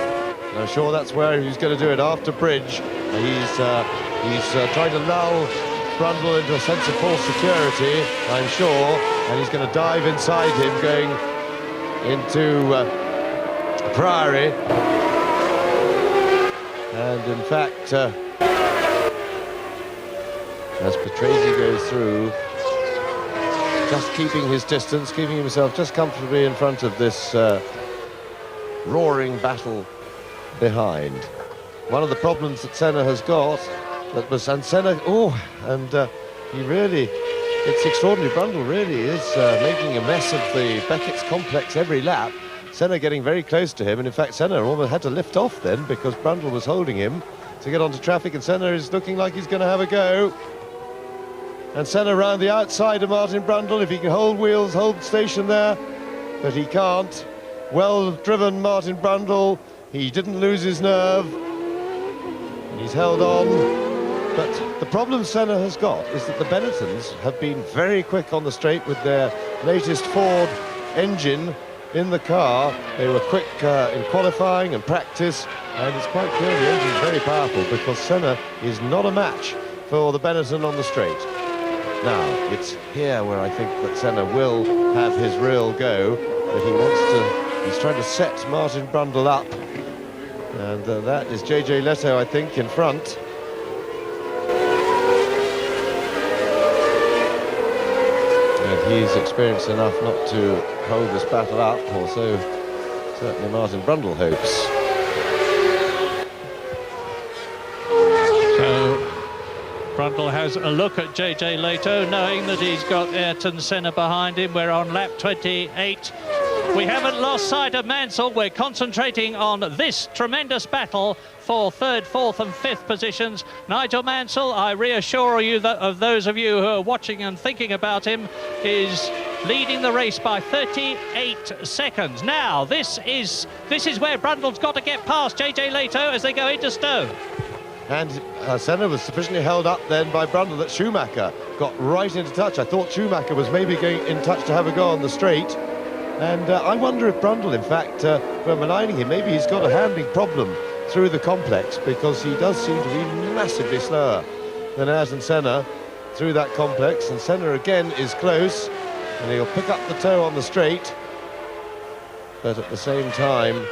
I'm sure that's where he's going to do it, after Bridge. He's trying to lull Brundle into a sense of false security, I'm sure, and he's going to dive inside him, going into Priory. And in fact, as Patrese goes through, just keeping his distance, keeping himself just comfortably in front of this roaring battle behind. One of the problems that Senna has got, he really, it's extraordinary. Brundle really is making a mess of the Beckett's complex every lap. Senna getting very close to him, and in fact Senna almost had to lift off then because Brundle was holding him to get onto traffic, and Senna is looking like he's going to have a go. And Senna round the outside of Martin Brundle, if he can hold wheels, hold station there, but he can't. Well driven Martin Brundle, he didn't lose his nerve, he's held on. But the problem Senna has got is that the Benettons have been very quick on the straight with their latest Ford engine in the car. They were quick in qualifying and practice, and it's quite clear the engine is very powerful because Senna is not a match for the Benetton on the straight. Now, it's here where I think that Senna will have his real go, but he's trying to set Martin Brundle up, and that is JJ Leto, I think, in front. He's experienced enough not to hold this battle up, or so certainly Martin Brundle hopes. So Brundle has a look at JJ Leto, knowing that he's got Ayrton Senna behind him. We're on lap 28. We haven't lost sight of Mansell. We're concentrating on this tremendous battle for third, fourth and fifth positions. Nigel Mansell, I reassure you that of those of you who are watching and thinking about him, is leading the race by 38 seconds. Now, this is where Brundle's got to get past JJ Leto as they go into Stowe. And Senna was sufficiently held up then by Brundle that Schumacher got right into touch. I thought Schumacher was maybe going in touch to have a go on the straight. And I wonder if Brundle, in fact, when maligning him, maybe he's got a handling problem through the complex, because he does seem to be massively slower than Ayrton Senna through that complex. And Senna again is close, and he'll pick up the toe on the straight. But at the same time,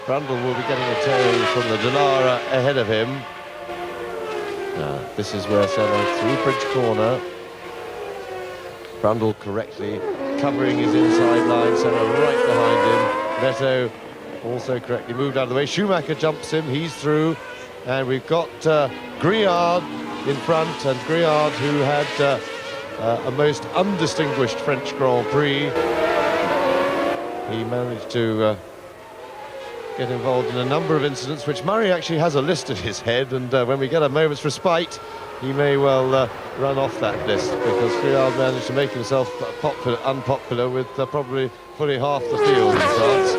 Brundle will be getting a toe from the Danara ahead of him. This is where Senna, through Bridge Corner, Brundle correctly covering his inside line, Senna right behind him. Neto also correctly moved out of the way. Schumacher jumps him, he's through, and we've got Griard in front, and Griard, who had a most undistinguished French Grand Prix. He managed to get involved in a number of incidents, which Murray actually has a list at his head, and when we get a moment's respite, he may well run off that list, because Griard managed to make himself unpopular with probably fully half the field in France.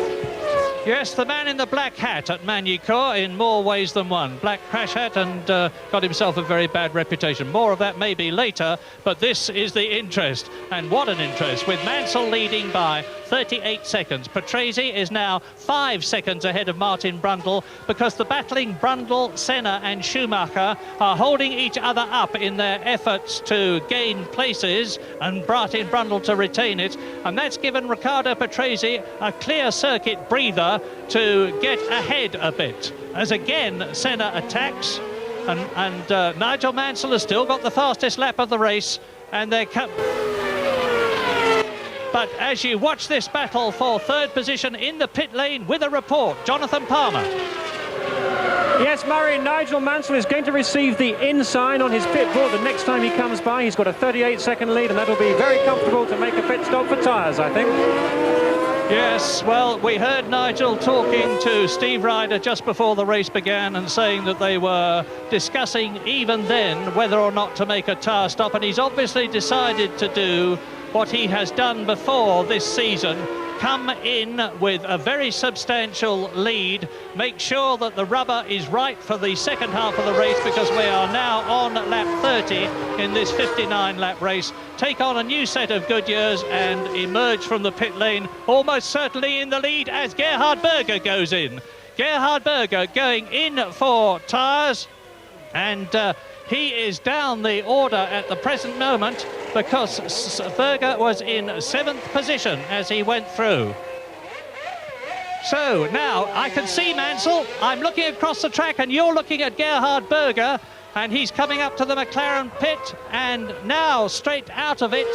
Yes, the man in the black hat at Magny-Cours in more ways than one. Black crash hat, and got himself a very bad reputation. More of that maybe later, but this is the interest. And what an interest, with Mansell leading by 38 seconds. Patrese is now 5 seconds ahead of Martin Brundle, because the battling Brundle, Senna and Schumacher are holding each other up in their efforts to gain places and Martin Brundle to retain it. And that's given Riccardo Patrese a clear circuit breather to get ahead a bit, as again Senna attacks, and Nigel Mansell has still got the fastest lap of the race, and they're but as you watch this battle for third position in the pit lane with a report, Jonathan Palmer. Yes, Murray, Nigel Mansell is going to receive the in sign on his pit board the next time he comes by. He's got a 38-second lead, and that'll be very comfortable to make a pit stop for tyres, I think. Yes, well, we heard Nigel talking to Steve Ryder just before the race began and saying that they were discussing even then whether or not to make a tyre stop, and he's obviously decided to do what he has done before this season, come in with a very substantial lead, make sure that the rubber is right for the second half of the race, because we are now on lap 30 in this 59-lap race, take on a new set of Goodyears and emerge from the pit lane almost certainly in the lead as Gerhard Berger goes in. Gerhard Berger going in for tyres, and he is down the order at the present moment, because Berger was in 7th position as he went through. So now I can see Mansell. I'm looking across the track and you're looking at Gerhard Berger, and he's coming up to the McLaren pit, and now straight out of it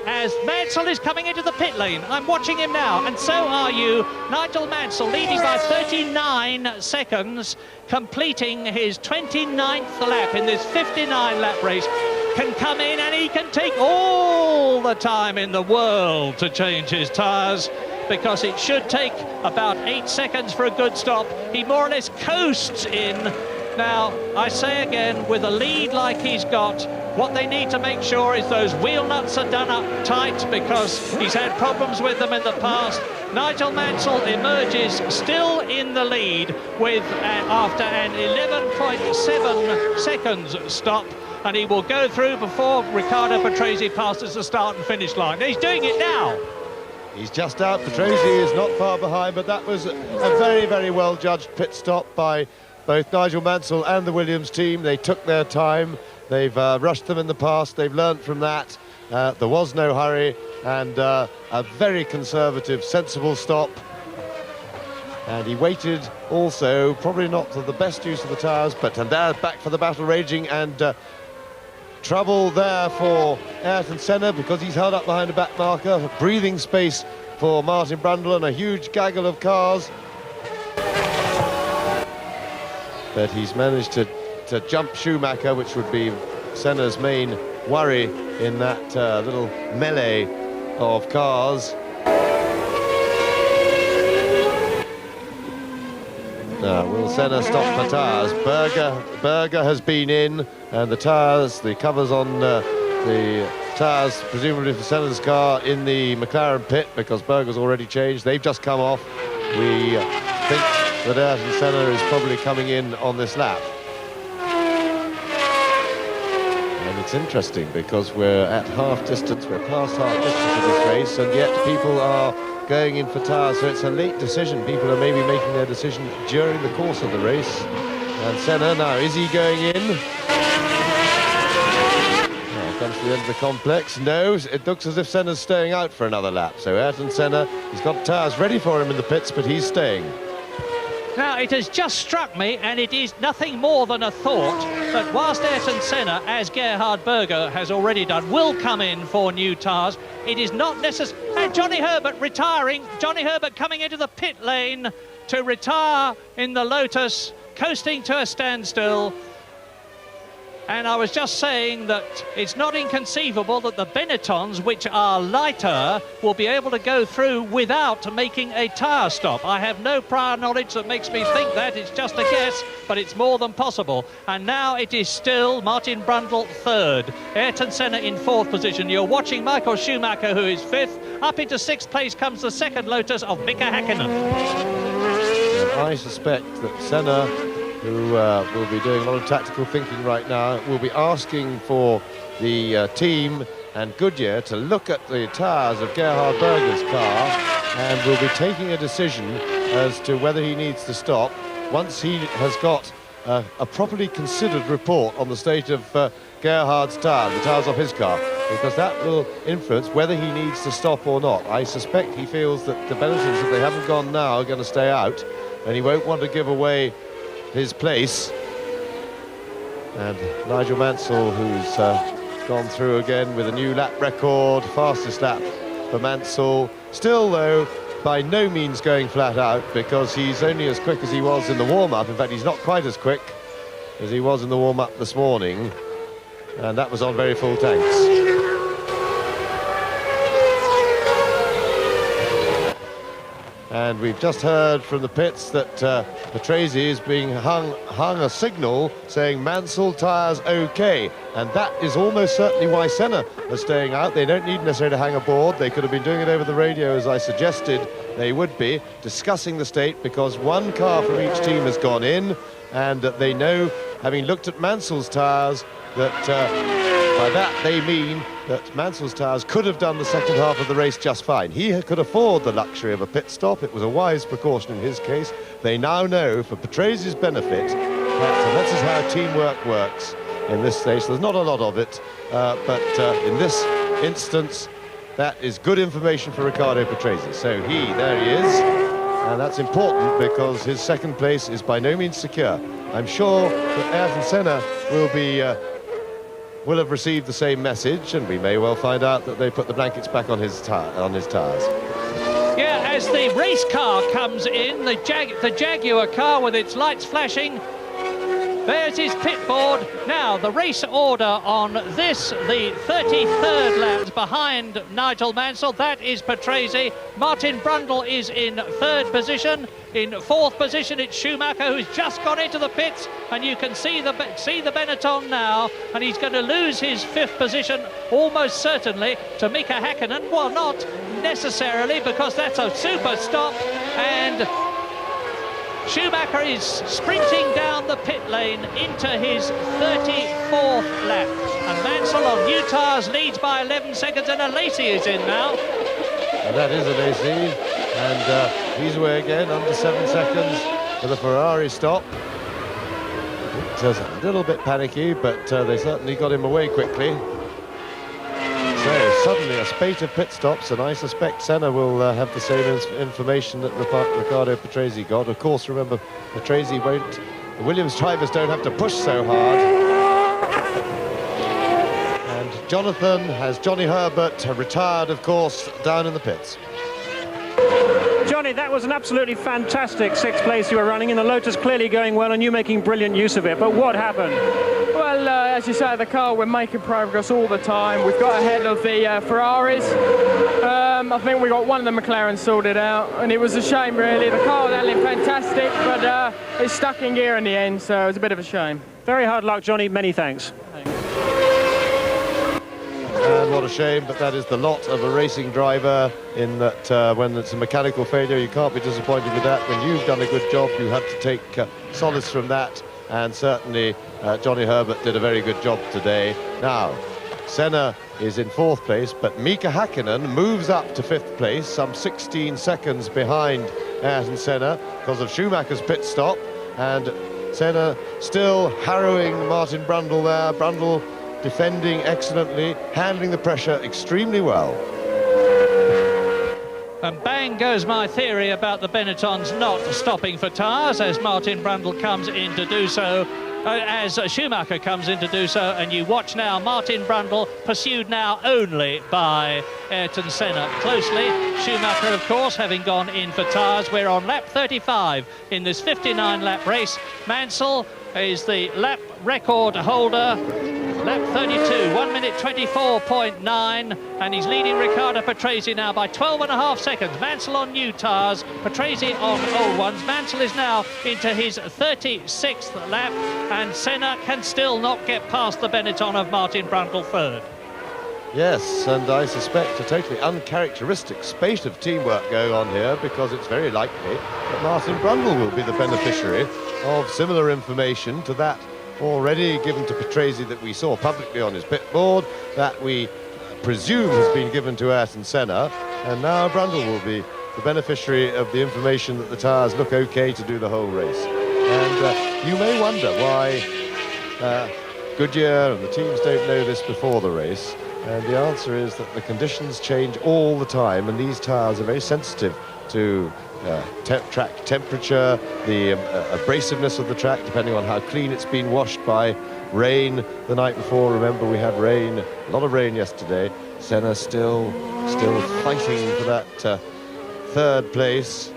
as Mansell is coming into the pit lane. I'm watching him now, and so are you. Nigel Mansell leading by 39 seconds, completing his 29th lap in this 59-lap race. Can come in and he can take all the time in the world to change his tyres, because it should take about 8 seconds for a good stop. He more or less coasts in. Now, I say again, with a lead like he's got, what they need to make sure is those wheel nuts are done up tight, because he's had problems with them in the past. Nigel Mansell emerges still in the lead with after an 11.7 seconds stop, and he will go through before Riccardo Patrese passes the start and finish line. He's doing it now. He's just out. Patrese is not far behind, but that was a very, very well judged pit stop by both Nigel Mansell and the Williams team. They took their time. They've rushed them in the past. They've learned from that. There was no hurry, and a very conservative, sensible stop. And he waited also, probably not to the best use of the tyres, but and there back for the battle raging, and trouble there for Ayrton Senna, because he's held up behind a back marker. Breathing space for Martin Brundle and a huge gaggle of cars. But he's managed to jump Schumacher, which would be Senna's main worry in that little melee of cars. Now, will Senna stop for tyres? Berger has been in, and the tyres, the covers on the tyres, presumably for Senna's car, in the McLaren pit, because Berger's already changed. They've just come off. We think that Ayrton Senna is probably coming in on this lap. And it's interesting because we're at half distance, we're past half distance of this race, and yet people are going in for tyres, so it's a late decision. People are maybe making their decision during the course of the race. And Senna now, is he going in? Now comes to the end of the complex. No, it looks as if Senna's staying out for another lap. So Ayrton Senna, he's got tyres ready for him in the pits, but he's staying. Now, it has just struck me, and it is nothing more than a thought, that whilst Ayrton Senna, as Gerhard Berger has already done, will come in for new tyres, it is not necessary. And Johnny Herbert retiring, Johnny Herbert coming into the pit lane to retire in the Lotus, coasting to a standstill. And I was just saying that it's not inconceivable that the Benettons, which are lighter, will be able to go through without making a tyre stop. I have no prior knowledge that makes me think that. It's just a guess, but it's more than possible. And now it is still Martin Brundle third, Ayrton Senna in fourth position. You're watching Michael Schumacher, who is fifth. Up into sixth place comes the second Lotus of Mika Häkkinen. And I suspect that Senna, who will be doing a lot of tactical thinking right now, will be asking for the team and Goodyear to look at the tyres of Gerhard Berger's car, and will be taking a decision as to whether he needs to stop once he has got a properly considered report on the state of Gerhard's tyres, the tyres of his car, because that will influence whether he needs to stop or not. I suspect he feels that the Benettons, if they haven't gone now, are going to stay out, and he won't want to give away his place. And Nigel Mansell, who's gone through again with a new lap record, fastest lap for Mansell. Still, though, by no means going flat out, because he's only as quick as he was in the warm-up. In fact, he's not quite as quick as he was in the warm-up this morning, and that was on very full tanks. And we've just heard from the pits that Patrese is being hung a signal saying Mansell tyres okay, and that is almost certainly why Senna are staying out. They don't need necessarily to hang a board. They could have been doing it over the radio, as I suggested they would be, discussing the state, because one car from each team has gone in, and they know, having looked at Mansell's tyres, that by that they mean that Mansell's tyres could have done the second half of the race just fine. He could afford the luxury of a pit stop. It was a wise precaution in his case. They now know, for Patrese's benefit, that this is how teamwork works in this stage. There's not a lot of it, but in this instance, that is good information for Riccardo Patrese. So there he is, and that's important because his second place is by no means secure. I'm sure that Ayrton Senna will have received the same message, and we may well find out that they put the blankets back on his tyres. Yeah, as the race car comes in, the Jaguar car with its lights flashing, there's his pit board. Now, the race order on this, the 33rd lap behind Nigel Mansell, that is Patrese. Martin Brundle is in third position. In fourth position, it's Schumacher, who's just gone into the pits, and you can see the Benetton now, and he's going to lose his fifth position almost certainly to Mika Häkkinen. Well, not necessarily, because that's a super stop, and Schumacher is sprinting down the pit lane into his 34th lap, and Mansell on new tyres leads by 11 seconds, and a Lacey is in now. And that is a Lacey, and he's away again, under 7 seconds for the Ferrari stop. It was a little bit panicky, but they certainly got him away quickly. So suddenly a spate of pit stops, and I suspect Senna will have the same information that Riccardo Patrese got. Of course, remember, Patrese won't, the Williams drivers don't have to push so hard. And Jonathan has Johnny Herbert retired, of course, down in the pits. Johnny, that was an absolutely fantastic sixth place you were running, and the Lotus clearly going well, and you making brilliant use of it. But what happened? Well, as you say, the car, we're making progress all the time. We've got ahead of the Ferraris. I think we got one of the McLarens sorted out, and it was a shame, really. The car was handling fantastic. fantastic, but it's stuck in gear in the end, so it was a bit of a shame. Very hard luck, Johnny. Many thanks. And what a shame, but that is the lot of a racing driver, in that when it's a mechanical failure, you can't be disappointed with that. When you've done a good job, you have to take solace from that, and certainly Johnny Herbert did a very good job today. Now, Senna is in 4th place, but Mika Häkkinen moves up to 5th place, some 16 seconds behind Ayrton Senna because of Schumacher's pit stop, and Senna still harrowing Martin Brundle there. Brundle defending excellently, handling the pressure extremely well. And bang goes my theory about the Benettons not stopping for tyres as Martin Brundle comes in to do so, as Schumacher comes in to do so, and you watch now Martin Brundle pursued now only by Ayrton Senna closely. Schumacher, of course, having gone in for tyres. We're on lap 35 in this 59-lap race. Mansell is the lap record holder. Lap 32, 1 minute 24.9, and he's leading Riccardo Patrese now by 12.5 seconds. Mansell on new tyres, Patrese on old ones. Mansell is now into his 36th lap, and Senna can still not get past the Benetton of Martin Brundle 3rd. Yes, and I suspect a totally uncharacteristic spate of teamwork going on here, because it's very likely that Martin Brundle will be the beneficiary of similar information to that already given to Patrese, that we saw publicly on his pit board, that we presume has been given to Ayrton Senna, and now Brundle will be the beneficiary of the information that the tyres look okay to do the whole race. And you may wonder why Goodyear and the teams don't know this before the race, and the answer is that the conditions change all the time, and these tyres are very sensitive to track temperature, the abrasiveness of the track, depending on how clean it's been washed by rain the night before. Remember, we had rain, a lot of rain yesterday. Senna still fighting for that 3rd place.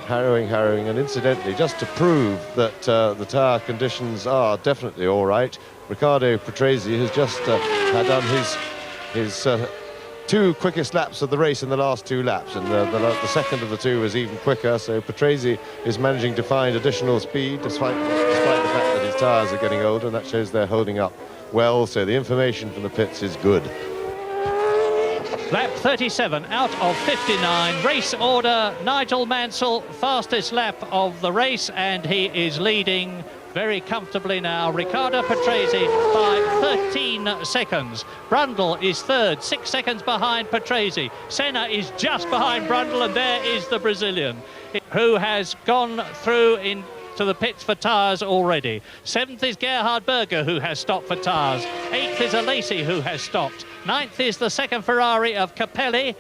Harrowing, and incidentally, just to prove that the tyre conditions are definitely all right, Riccardo Patrese has just had done his 2 quickest laps of the race in the last 2 laps, and the second of the 2 was even quicker, so Patrese is managing to find additional speed despite the fact that his tyres are getting older, and that shows they're holding up well, so the information from the pits is good. Lap 37 out of 59. Race order, Nigel Mansell, fastest lap of the race, and he is leading very comfortably now. Riccardo Patrese by 13 seconds. Brundle is 3rd, 6 seconds behind Patrese. Senna is just behind Brundle, and there is the Brazilian, who has gone through into the pits for tyres already. 7th is Gerhard Berger, who has stopped for tyres. 8th is Alesi, who has stopped. 9th is the second Ferrari of Capelli.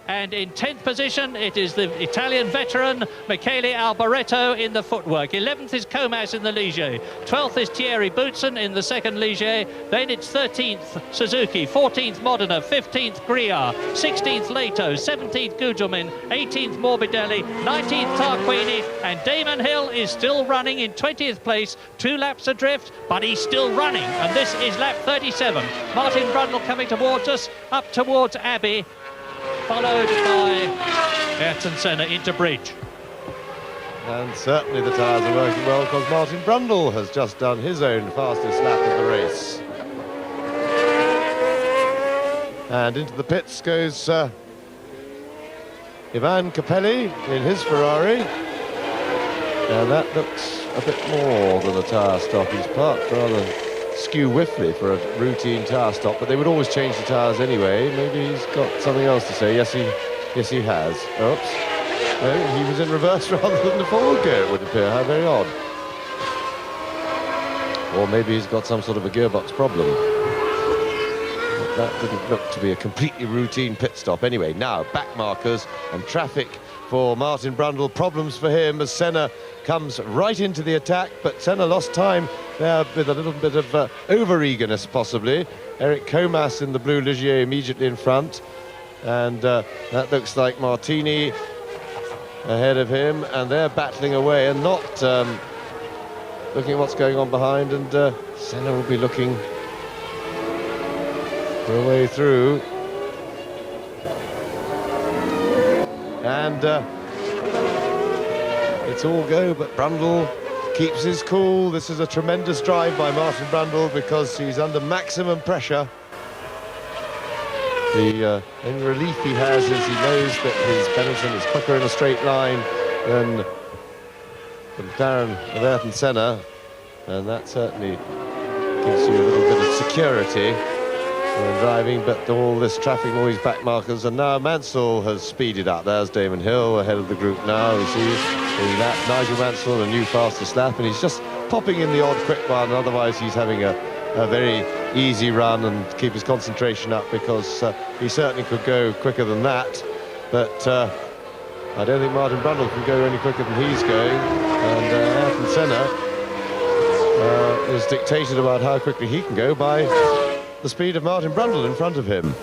And in 10th position, it is the Italian veteran Michele Alboreto in the footwork. 11th is Comas in the Ligier. 12th is Thierry Boutsen in the second Ligier. Then it's 13th Suzuki, 14th Modena, 15th Griar, 16th Leto, 17th Gugelmin, 18th Morbidelli, 19th Tarquini, and Damon Hill is still running in 20th place, 2 laps adrift, but he's still running. And this is lap 37. Martin Brundle coming towards us, up towards Abbey, followed by Ayrton Senna into bridge. And certainly the tyres are working well, because Martin Brundle has just done his own fastest lap of the race. And into the pits goes Ivan Capelli in his Ferrari. And that looks a bit more than a tyre stop. He's parked rather skew-whiffly for a routine tyre stop, but they would always change the tyres anyway. Maybe he's got something else to say. Yes, he has. Oops. No, he was in reverse rather than the forward gear, it would appear. How very odd. Or maybe he's got some sort of a gearbox problem. But that didn't look to be a completely routine pit stop. Anyway, now back markers and traffic for Martin Brundle. Problems for him as Senna comes right into the attack, but Senna lost time there with a little bit of over-eagerness, possibly. Eric Comas in the blue Ligier immediately in front, and that looks like Martini ahead of him, and they're battling away and not looking at what's going on behind, and Senna will be looking for a way through. And Let's all go, but Brundle keeps his cool. This is a tremendous drive by Martin Brundle because he's under maximum pressure. The only relief he has is he knows that his Benetton is quicker in a straight line than the McLaren of Ayrton Senna, and that certainly gives you a little bit of security when driving, but all this traffic, all these back markers, and now Mansell has speeded up. There's Damon Hill ahead of the group now. You see Nigel Mansell, a new fastest lap, and he's just popping in the odd quick one, otherwise he's having a very easy run and keep his concentration up, because he certainly could go quicker than that, but I don't think Martin Brundle can go any quicker than he's going, and Ayrton Senna is dictated about how quickly he can go by the speed of Martin Brundle in front of him.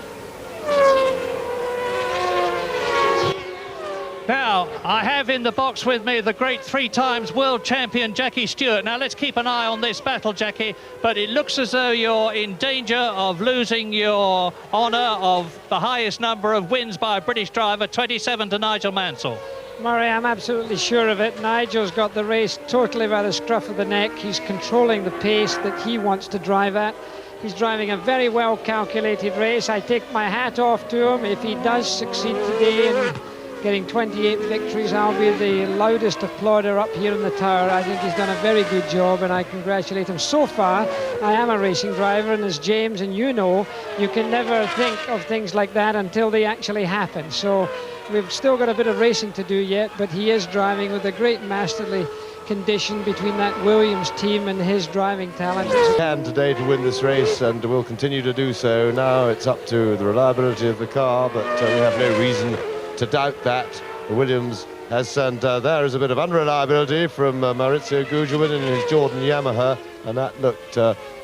Now, I have in the box with me the great three-times world champion Jackie Stewart. Now, let's keep an eye on this battle, Jackie, but it looks as though you're in danger of losing your honour of the highest number of wins by a British driver, 27 to Nigel Mansell. Murray, I'm absolutely sure of it. Nigel's got the race totally by the scruff of the neck. He's controlling the pace that he wants to drive at. He's driving a very well-calculated race. I take my hat off to him. If he does succeed today in getting 28 victories, I'll be the loudest applauder up here in the tower. I think he's done a very good job, and I congratulate him. So far, I am a racing driver, and as James and you know, you can never think of things like that until they actually happen. So we've still got a bit of racing to do yet, but he is driving with a great masterly condition between that Williams team and his driving talent. He can today to win this race, and will continue to do so. Now it's up to the reliability of the car, but we have no reason to doubt that. The Williams has, and there is a bit of unreliability from Maurizio Gugelmin in his Jordan Yamaha, and that looked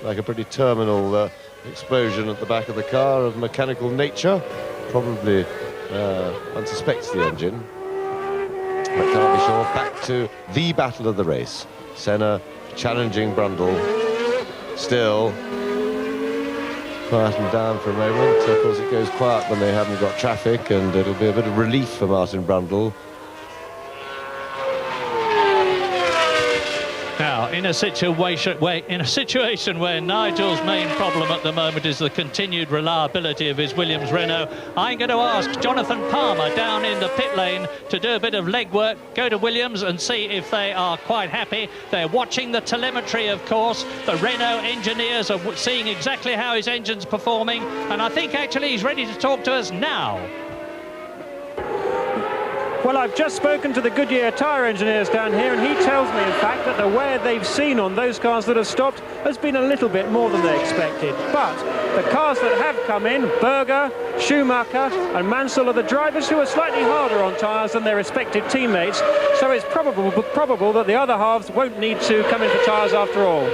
like a pretty terminal explosion at the back of the car of mechanical nature. Probably one suspects the engine, but can't be sure. Back to the battle of the race. Senna challenging Brundle. Still quieten down for a moment. Of course, it goes quiet when they haven't got traffic, and it'll be a bit of relief for Martin Brundle. Now, in a situation where Nigel's main problem at the moment is the continued reliability of his Williams Renault, I'm going to ask Jonathan Palmer down in the pit lane to do a bit of legwork, go to Williams and see if they are quite happy. They're watching the telemetry, of course. The Renault engineers are seeing exactly how his engine's performing, and I think actually he's ready to talk to us now. Well, I've just spoken to the Goodyear tyre engineers down here, and he tells me, in fact, that the wear they've seen on those cars that have stopped has been a little bit more than they expected. But the cars that have come in, Berger, Schumacher and Mansell, are the drivers who are slightly harder on tyres than their respective teammates, so it's probable that the other halves won't need to come in for tyres after all.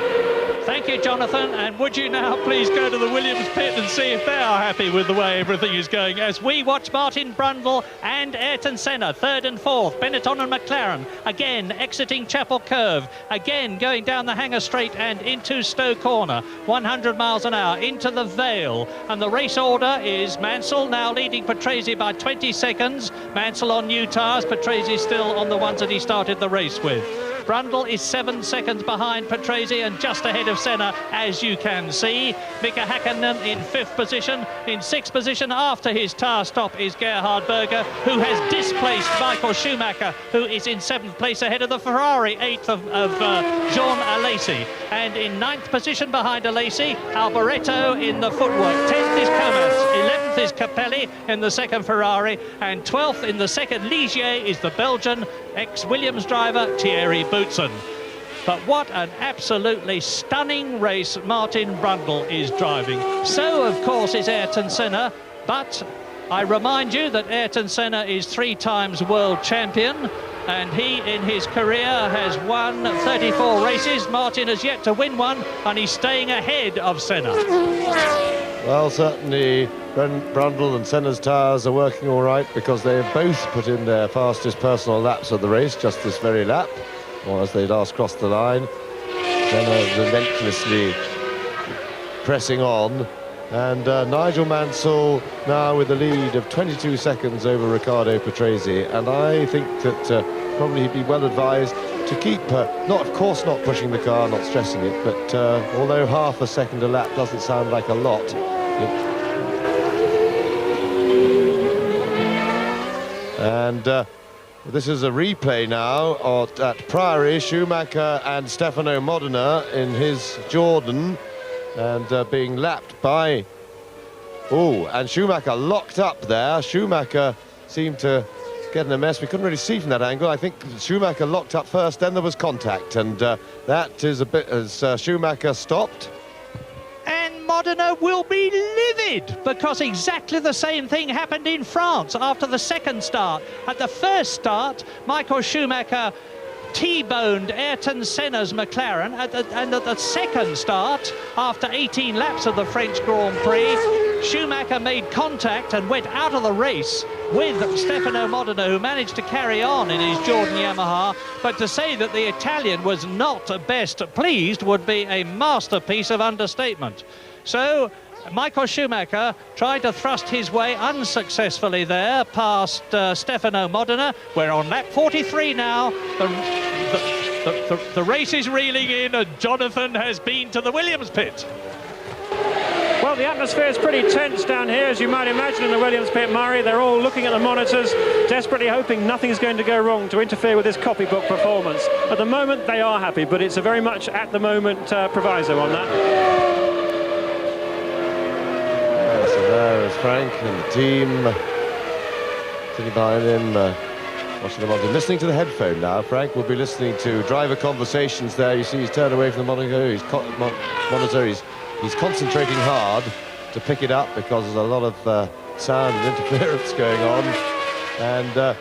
Thank you, Jonathan, and would you now please go to the Williams pit and see if they are happy with the way everything is going, as we watch Martin Brundle and Ayrton Senna, third and fourth, Benetton and McLaren, again exiting Chapel Curve, again going down the Hanger Straight and into Stowe Corner, 100 miles an hour, into the Vale, and the race order is Mansell now leading Patrese by 20 seconds, Mansell on new tyres, Patrese still on the ones that he started the race with. Brundle is 7 seconds behind Patrese and just ahead of Senna, as you can see. Mika Häkkinen in 5th position. In 6th position after his tyre stop is Gerhard Berger, who has displaced Michael Schumacher, who is in 7th place ahead of the Ferrari, 8th of Jean Alesi. And in 9th position behind Alesi, Alboreto in the footwork. 10th is Comas, 11th is Capelli in the second Ferrari, and 12th in the second Ligier is the Belgian ex-Williams driver Thierry Boutsen. But what an absolutely stunning race Martin Brundle is driving. So, of course, is Ayrton Senna, but I remind you that Ayrton Senna is 3 times world champion, and he, in his career, has won 34 races. Martin has yet to win one, and he's staying ahead of Senna. Well, certainly Brundle and Senna's tyres are working all right, because they have both put in their fastest personal laps of the race just this very lap, or as they last crossed the line. Senna relentlessly pressing on, and Nigel Mansell now with a lead of 22 seconds over Riccardo Patrese, and I think that probably he'd be well advised to keep, of course not pushing the car, not stressing it, but although half a second a lap doesn't sound like a lot, this is a replay now at Priory, Schumacher and Stefano Modena in his Jordan, and being lapped by... Oh, and Schumacher locked up there. Schumacher seemed to get in a mess. We couldn't really see from that angle. I think Schumacher locked up first, then there was contact, and that is a bit as Schumacher stopped. And Modena will be livid, because exactly the same thing happened in France after the second start. At the first start, Michael Schumacher T-boned Ayrton Senna's McLaren, and at the second start, after 18 laps of the French Grand Prix, Schumacher made contact and went out of the race with Stefano Modena, who managed to carry on in his Jordan Yamaha. But to say that the Italian was not best pleased would be a masterpiece of understatement. So Michael Schumacher tried to thrust his way unsuccessfully there past Stefano Modena. We're on lap 43 now. The race is reeling in, and Jonathan has been to the Williams pit. Well, the atmosphere is pretty tense down here, as you might imagine, in the Williams pit, Murray. They're all looking at the monitors, desperately hoping nothing's going to go wrong to interfere with this copybook performance. At the moment, they are happy, but it's a very much at the moment proviso on that. So there is Frank and the team sitting behind him, watching the monitor, listening to the headphone now. Frank will be listening to driver conversations there. You see he's turned away from the monitor. He's concentrating hard to pick it up, because there's a lot of sound and interference going on, and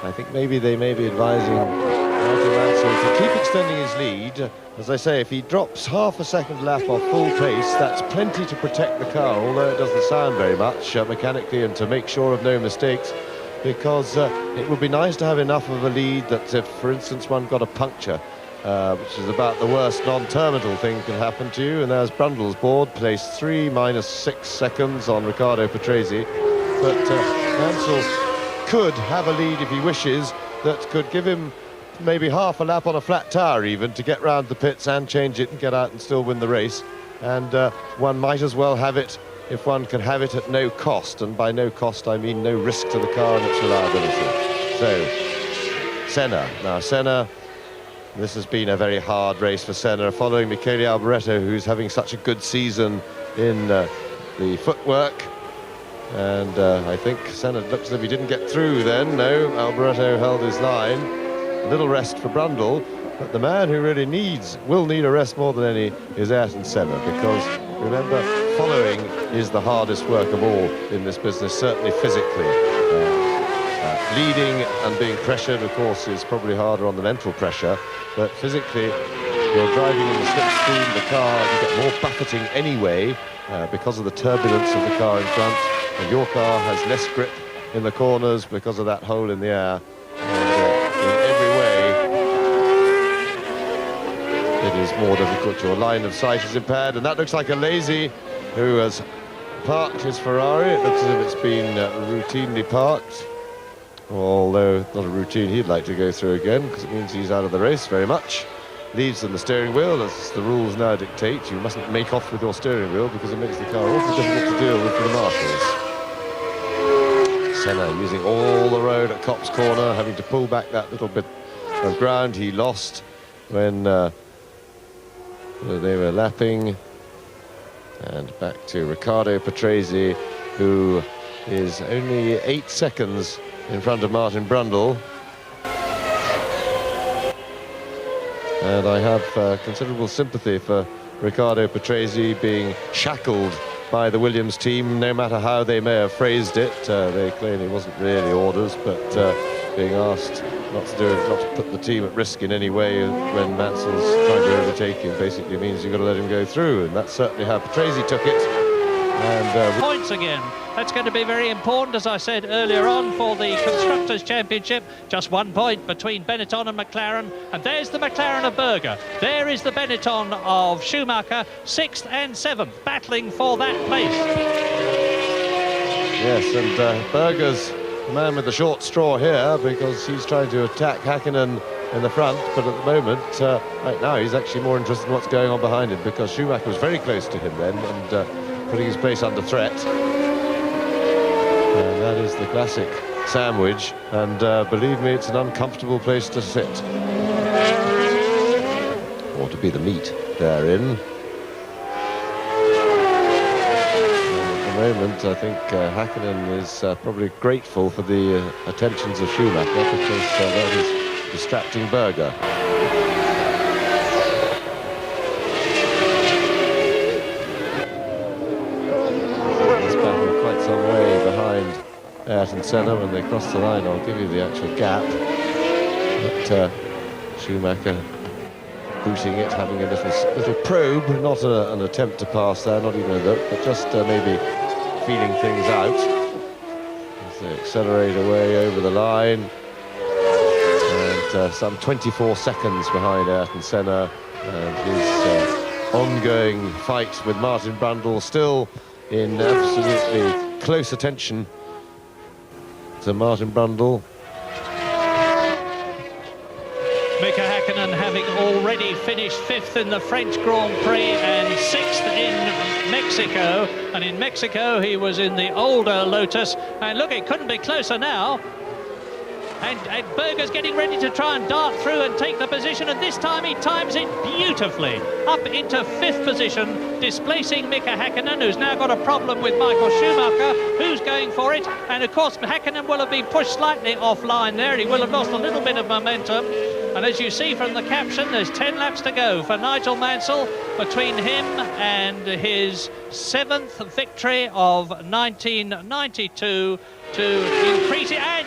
I think maybe they may be advising Martin Mansell to keep extending his lead. As I say, if he drops half a second lap off full pace, that's plenty to protect the car, although it doesn't sound very much mechanically, and to make sure of no mistakes, because it would be nice to have enough of a lead that if, for instance, one got a puncture, which is about the worst non-terminal thing can happen to you. And there's Brundle's board, place 3 minus 6 seconds on Riccardo Patrese. But Mansell could have a lead if he wishes, that could give him maybe half a lap on a flat tyre even, to get round the pits and change it and get out and still win the race. And one might as well have it if one can have it at no cost, and by no cost I mean no risk to the car and its reliability. So, Senna. Now, Senna, this has been a very hard race for Senna, following Michele Alboreto, who's having such a good season in the footwork. And I think Senna looks as if he didn't get through then. No, Alboreto held his line. A little rest for Brundle, but the man who really will need a rest more than any is Ayrton Senna, because remember, following is the hardest work of all in this business, certainly physically. Leading and being pressured, of course, is probably harder on the mental pressure, but physically, you're driving in the slipstream, the car, you get more buffeting anyway because of the turbulence of the car in front, and your car has less grip in the corners because of that hole in the air. And in every way, it is more difficult. Your line of sight is impaired, and that looks like a Lazy who has parked his Ferrari. It looks as if it's been routinely parked. Although not a routine he'd like to go through again, because it means he's out of the race very much. Leads on the steering wheel, as the rules now dictate. You mustn't make off with your steering wheel, because it makes the car awfully difficult to deal with for the marshals. Senna using all the road at Copse Corner, having to pull back that little bit of ground he lost when they were lapping. And back to Riccardo Patrese, who is only 8 seconds in front of Martin Brundle. And I have considerable sympathy for Riccardo Patrese being shackled by the Williams team, no matter how they may have phrased it. They claim it wasn't really orders, but being asked not to put the team at risk in any way when Mansell's trying to overtake him basically means you've got to let him go through, and that's certainly how Patrese took it. And points again. That's going to be very important, as I said earlier on, for the Constructors' Championship. Just 1 point between Benetton and McLaren. And there's the McLaren of Berger. There is the Benetton of Schumacher, 6th and 7th, battling for that place. Yes, and Berger's the man with the short straw here, because he's trying to attack Häkkinen in the front, but at the moment, right now, he's actually more interested in what's going on behind him, because Schumacher was very close to him then, and putting his place under threat. And that is the classic sandwich, and believe me, it's an uncomfortable place to sit. Or to be the meat therein. At the moment, I think Häkkinen is probably grateful for the attentions of Schumacher, because that is distracting Berger. This battle quite some way behind Ayrton Senna. When they cross the line, I'll give you the actual gap. But Schumacher booting it, having a little probe, not an attempt to pass there, not even a look, but just maybe feeling things out as they accelerate away over the line. And some 24 seconds behind Ayrton Senna, and his ongoing fight with Martin Brundle still in absolutely close attention to Martin Brundle. Mika Häkkinen having already finished 5th in the French Grand Prix and 6th in Mexico. And in Mexico he was in the older Lotus. And look, it couldn't be closer now. And Berger's getting ready to try and dart through and take the position, and this time he times it beautifully. Up into 5th position, displacing Mika Häkkinen, who's now got a problem with Michael Schumacher, who's going for it. And of course, Häkkinen will have been pushed slightly offline there. He will have lost a little bit of momentum. And as you see from the caption, there's 10 laps to go for Nigel Mansell, between him and his 7th victory of 1992 to increase it. And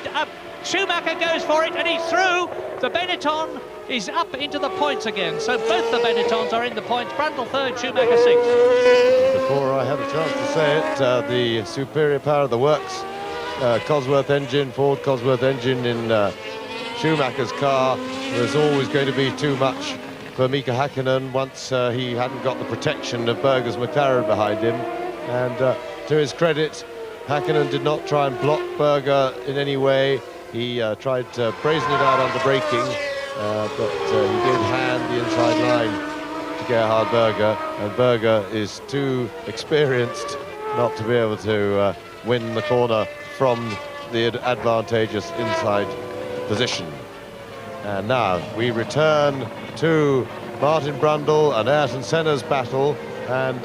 Schumacher goes for it, and he's through. The Benetton is up into the points again. So both the Benettons are in the points. Brundle 3rd, Schumacher 6th. Before I had a chance to say it, the superior power of the works Cosworth engine, Ford Cosworth engine in Schumacher's car. There's always going to be too much for Mika Häkkinen once he hadn't got the protection of Berger's McLaren behind him. And to his credit, Häkkinen did not try and block Berger in any way. He tried to brazen it out under braking, but he did hand the inside line to Gerhard Berger, and Berger is too experienced not to be able to win the corner from the advantageous inside position. And now we return to Martin Brundle and Ayrton Senna's battle, and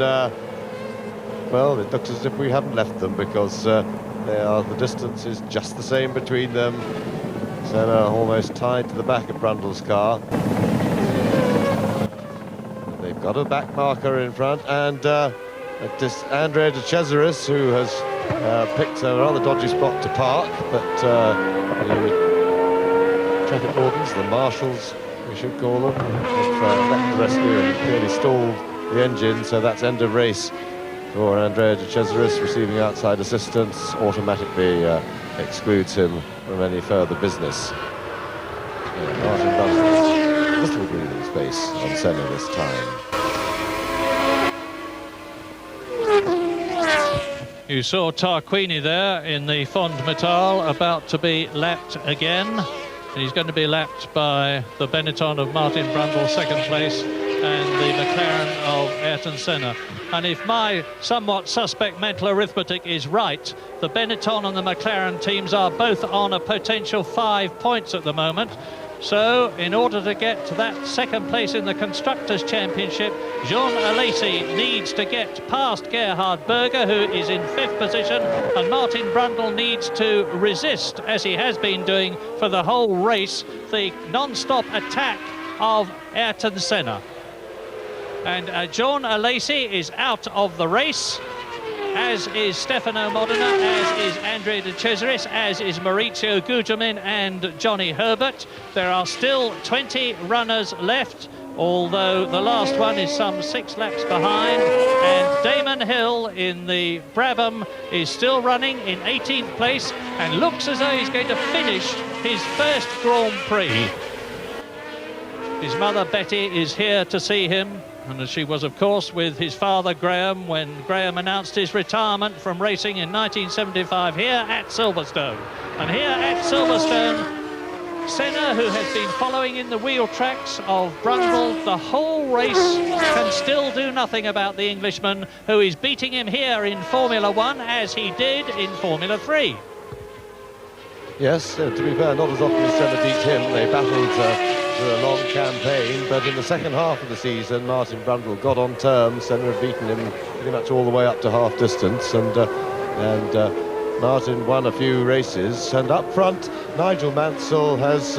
well, it looks as if we haven't left them, because the distance is just the same between them. Senna almost tied to the back of Brundle's car. They've got a back marker in front, and Andrea de Cesaris, who has picked a rather dodgy spot to park, but the traffic wardens, the marshals, we should call them, have left the rescue and clearly stalled the engine, so that's end of race for Andrea de Cesaris. Receiving outside assistance automatically excludes him from any further business. Martin Brundle, little breathing space on Senna this time. You saw Tarquini there in the Fond Metal about to be lapped again. He's going to be lapped by the Benetton of Martin Brundle, 2nd place, and the McLaren of Ayrton Senna. And if my somewhat suspect mental arithmetic is right, the Benetton and the McLaren teams are both on a potential 5 points at the moment. So in order to get to that 2nd place in the Constructors' Championship, Jean Alesi needs to get past Gerhard Berger, who is in 5th position, and Martin Brundle needs to resist, as he has been doing for the whole race, the non-stop attack of Ayrton Senna. And Jean Alesi is out of the race, as is Stefano Modena, as is Andrea de Cesaris, as is Maurizio Gugelmin and Johnny Herbert. There are still 20 runners left, although the last one is some 6 laps behind. And Damon Hill in the Brabham is still running in 18th place and looks as though he's going to finish his first Grand Prix. His mother Betty is here to see him, and as she was, of course, with his father Graham when Graham announced his retirement from racing in 1975 here at Silverstone. And here at Silverstone, Senna, who has been following in the wheel tracks of Brundle the whole race, can still do nothing about the Englishman, who is beating him here in Formula 1 as he did in Formula 3. Yes, to be fair, not as often as Senna beat him. They battled through a long campaign, but in the second half of the season, Martin Brundle got on terms. Senna had beaten him pretty much all the way up to half distance, and Martin won a few races. And up front, Nigel Mansell has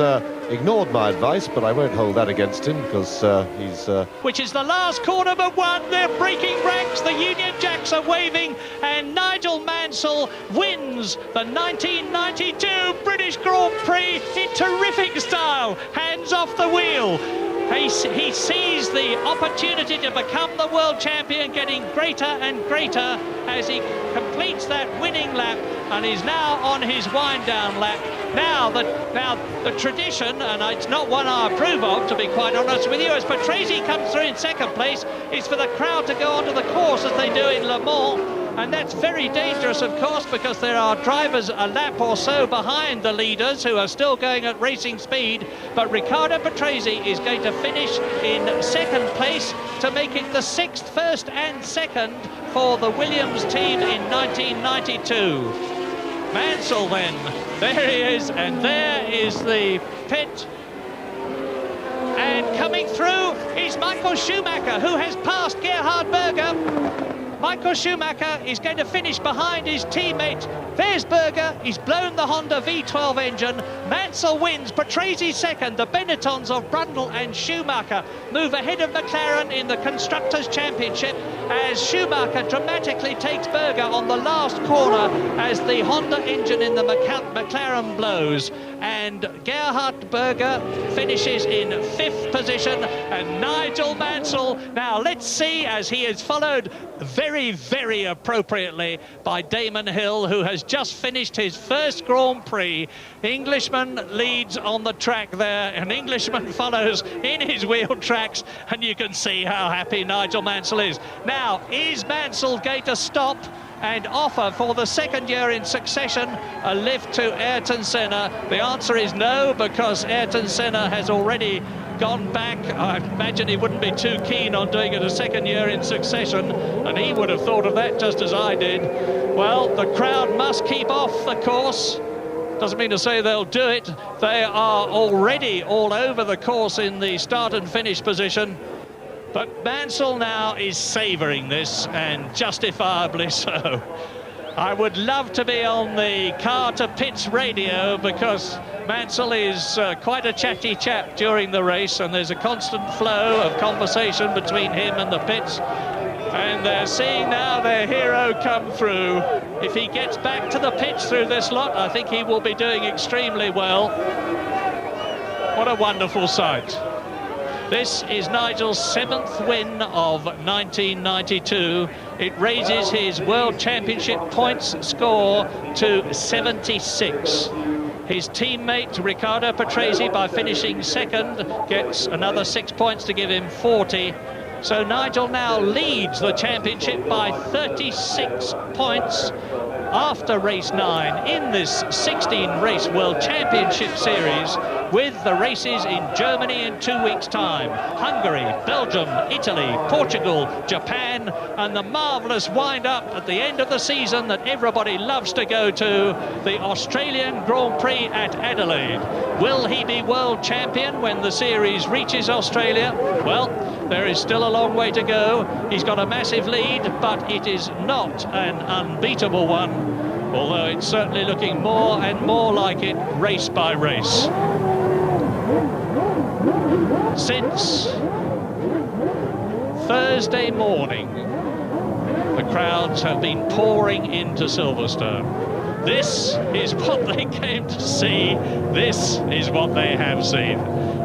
ignored my advice, but I won't hold that against him, because he's... Which is the last corner but one. They're breaking ranks. The Union Jacks are waving, and Nigel Mansell wins the 1992 British Grand Prix in terrific style. Hands off the wheel. He sees the opportunity to become the world champion getting greater and greater as he completes that winning lap, and is now on his wind-down lap. Now the tradition, and it's not one I approve of, to be quite honest with you, as Patrese comes through in second place, is for the crowd to go onto the course as they do in Le Mans. And that's very dangerous, of course, because there are drivers a lap or so behind the leaders who are still going at racing speed. But Riccardo Patrese is going to finish in second place to make it the sixth first and second for the Williams team in 1992. Mansell then, there he is, and there is the pit. And coming through is Michael Schumacher, who has passed Gerhard Berger. Michael Schumacher is going to finish behind his teammate. There's Berger. He's blown the Honda V12 engine. Mansell wins. Patrese second. The Benettons of Brundle and Schumacher move ahead of McLaren in the Constructors' Championship as Schumacher dramatically takes Berger on the last corner as the Honda engine in the McLaren blows. And Gerhard Berger finishes in fifth position, and Nigel Mansell, now let's see, as he is followed very, very appropriately by Damon Hill, who has just finished his first Grand Prix. Englishman leads on the track there, and Englishman follows in his wheel tracks, and you can see how happy Nigel Mansell is. Now, is Mansell going to stop and offer for the second year in succession a lift to Ayrton Senna? The answer is no, because Ayrton Senna has already gone back. I imagine he wouldn't be too keen on doing it a second year in succession, and he would have thought of that just as I did. Well, the crowd must keep off the course. Doesn't mean to say they'll do it. They are already all over the course in the start and finish position. But Mansell now is savouring this, and justifiably so. I would love to be on the car to pits radio, because Mansell is quite a chatty chap during the race, and there's a constant flow of conversation between him and the pits. And they're seeing now their hero come through. If he gets back to the pits through this lot, I think he will be doing extremely well. What a wonderful sight. This is Nigel's seventh win of 1992. It raises his World Championship points score to 76. His teammate Riccardo Patrese, by finishing second, gets another 6 points to give him 40. So Nigel now leads the championship by 36 points after race 9 in this 16-race World Championship Series, with the races in Germany in 2 weeks' time, Hungary, Belgium, Italy, Portugal, Japan, and the marvellous wind-up at the end of the season that everybody loves to go to, the Australian Grand Prix at Adelaide. Will he be world champion when the series reaches Australia? Well, there is still a long way to go. He's got a massive lead, but it is not an unbeatable one, although it's certainly looking more and more like it race by race. Since Thursday morning, the crowds have been pouring into Silverstone. This is what they came to see. This is what they have seen.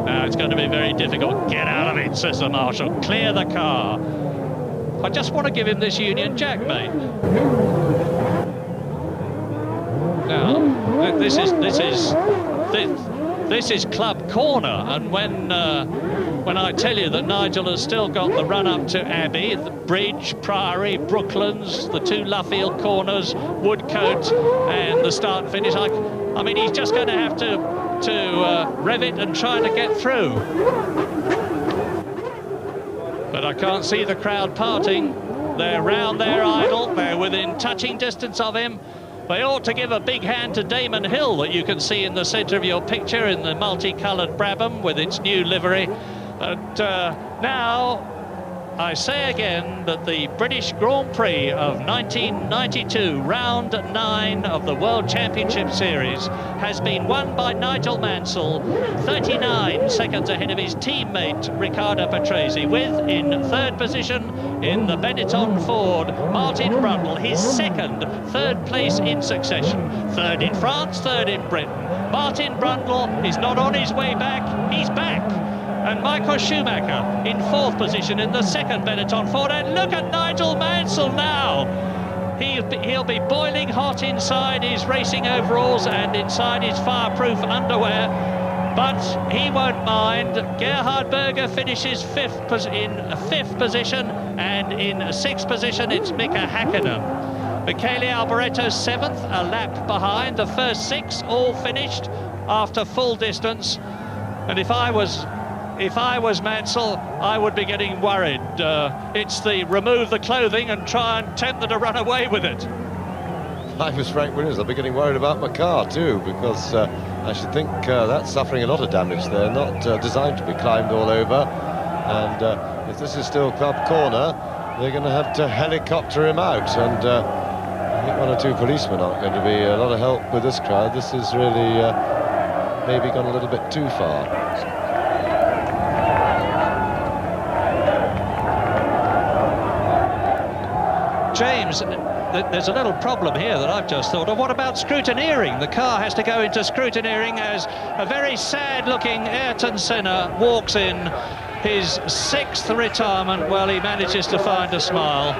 Now, it's going to be very difficult. Get out of it, says the marshal. Clear the car. I just want to give him this Union Jack, mate. Now, this is Club Corner, and when I tell you that Nigel has still got the run up to Abbey, the Bridge, Priory, Brooklands, the 2 Luffield corners, Woodcote, and the start and finish, I mean, he's just going to have to rev it and try to get through. But I can't see the crowd parting. They're round their idol. They're within touching distance of him. They ought to give a big hand to Damon Hill, that you can see in the centre of your picture in the multicoloured Brabham with its new livery. But now, I say again that the British Grand Prix of 1992, round 9 of the World Championship Series, has been won by Nigel Mansell, 39 seconds ahead of his teammate Riccardo Patrese, with in 3rd position in the Benetton Ford, Martin Brundle, his 3rd place in succession. 3rd in France, 3rd in Britain. Martin Brundle is not on his way back, he's back. And Michael Schumacher in 4th position in the 2nd Benetton Ford. And look at Nigel Mansell now. He'll be boiling hot inside his racing overalls and inside his fireproof underwear, but he won't mind. Gerhard Berger finishes in 5th position, and in 6th position it's Mika Hakkinen. Michele Alboreto 7th, a lap behind. The first 6 all finished after full distance. And if I was Mansell, I would be getting worried. It's the remove the clothing and try and tempt them to run away with it. If I was Frank Williams, I'd be getting worried about my car too, because I should think that's suffering a lot of damage there, not designed to be climbed all over. And if this is still Club Corner, they're going to have to helicopter him out. And I think 1 or 2 policemen aren't going to be a lot of help with this crowd. This is really maybe gone a little bit too far. James, there's a little problem here that I've just thought of. What about scrutineering? The car has to go into scrutineering as a very sad-looking Ayrton Senna walks in, his 6th retirement. Well, he manages to find a smile,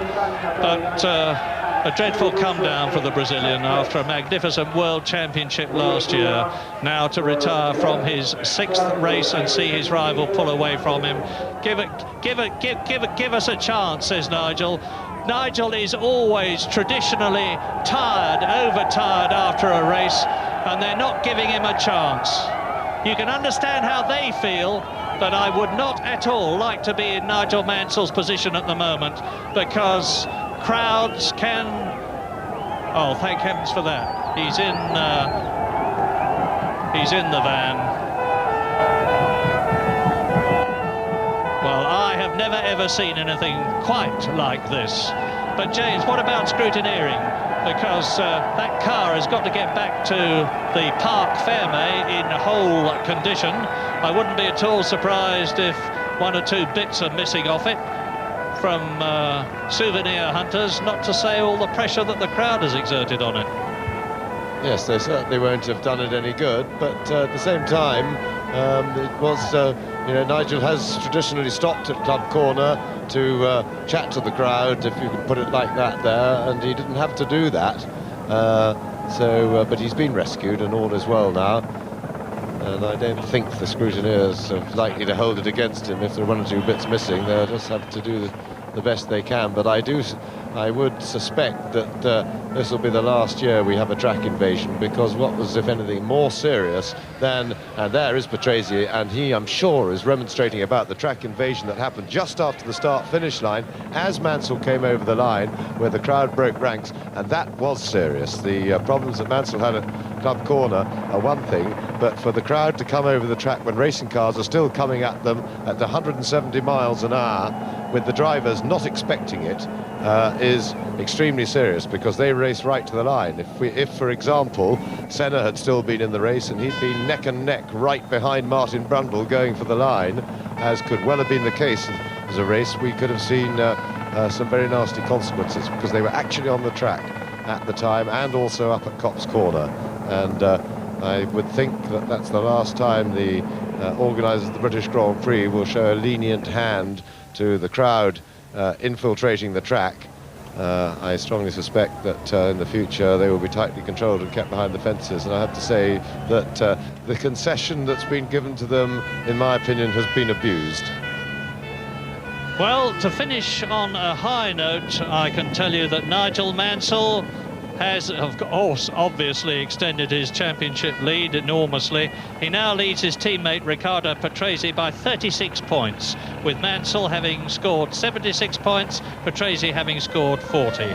but a dreadful come-down for the Brazilian after a magnificent World Championship last year. Now to retire from his 6th race and see his rival pull away from him. Give us a chance, says Nigel. Nigel is always traditionally tired, overtired after a race, and they're not giving him a chance. You can understand how they feel, but I would not at all like to be in Nigel Mansell's position at the moment, because crowds can... Oh, thank heavens for that. He's in the van. Well, I have never ever seen anything quite like this. But James, what about scrutineering? Because that car has got to get back to the Parc Fermé in whole condition. I wouldn't be at all surprised if 1 or 2 bits are missing off it from souvenir hunters, not to say all the pressure that the crowd has exerted on it. Yes, they certainly won't have done it any good, but at the same time, it was, you know, Nigel has traditionally stopped at Club Corner to chat to the crowd, if you can put it like that there, and he didn't have to do that. But he's been rescued and all is well now. And I don't think the scrutineers are likely to hold it against him if there are 1 or 2 bits missing. They'll just have to do the best they can. But I would suspect that this will be the last year we have a track invasion, because what was, if anything, more serious than, and there is Patrese, and he, I'm sure, is remonstrating about the track invasion that happened just after the start-finish line, as Mansell came over the line, where the crowd broke ranks, and that was serious. The problems that Mansell had at Club Corner are one thing, but for the crowd to come over the track when racing cars are still coming at them at 170 miles an hour, with the drivers not expecting it, is extremely serious, because they race right to the line. If, for example, Senna had still been in the race and he'd been neck and neck right behind Martin Brundle going for the line, as could well have been the case as a race, we could have seen some very nasty consequences, because they were actually on the track at the time and also up at Copse Corner. And I would think that that's the last time the organisers of the British Grand Prix will show a lenient hand to the crowd infiltrating the track. I strongly suspect that in the future they will be tightly controlled and kept behind the fences, and I have to say that the concession that's been given to them, in my opinion, has been abused. Well, to finish on a high note, I can tell you that Nigel Mansell has, of course, obviously extended his championship lead enormously. He now leads his teammate Riccardo Patrese by 36 points, with Mansell having scored 76 points, Patrese having scored 40.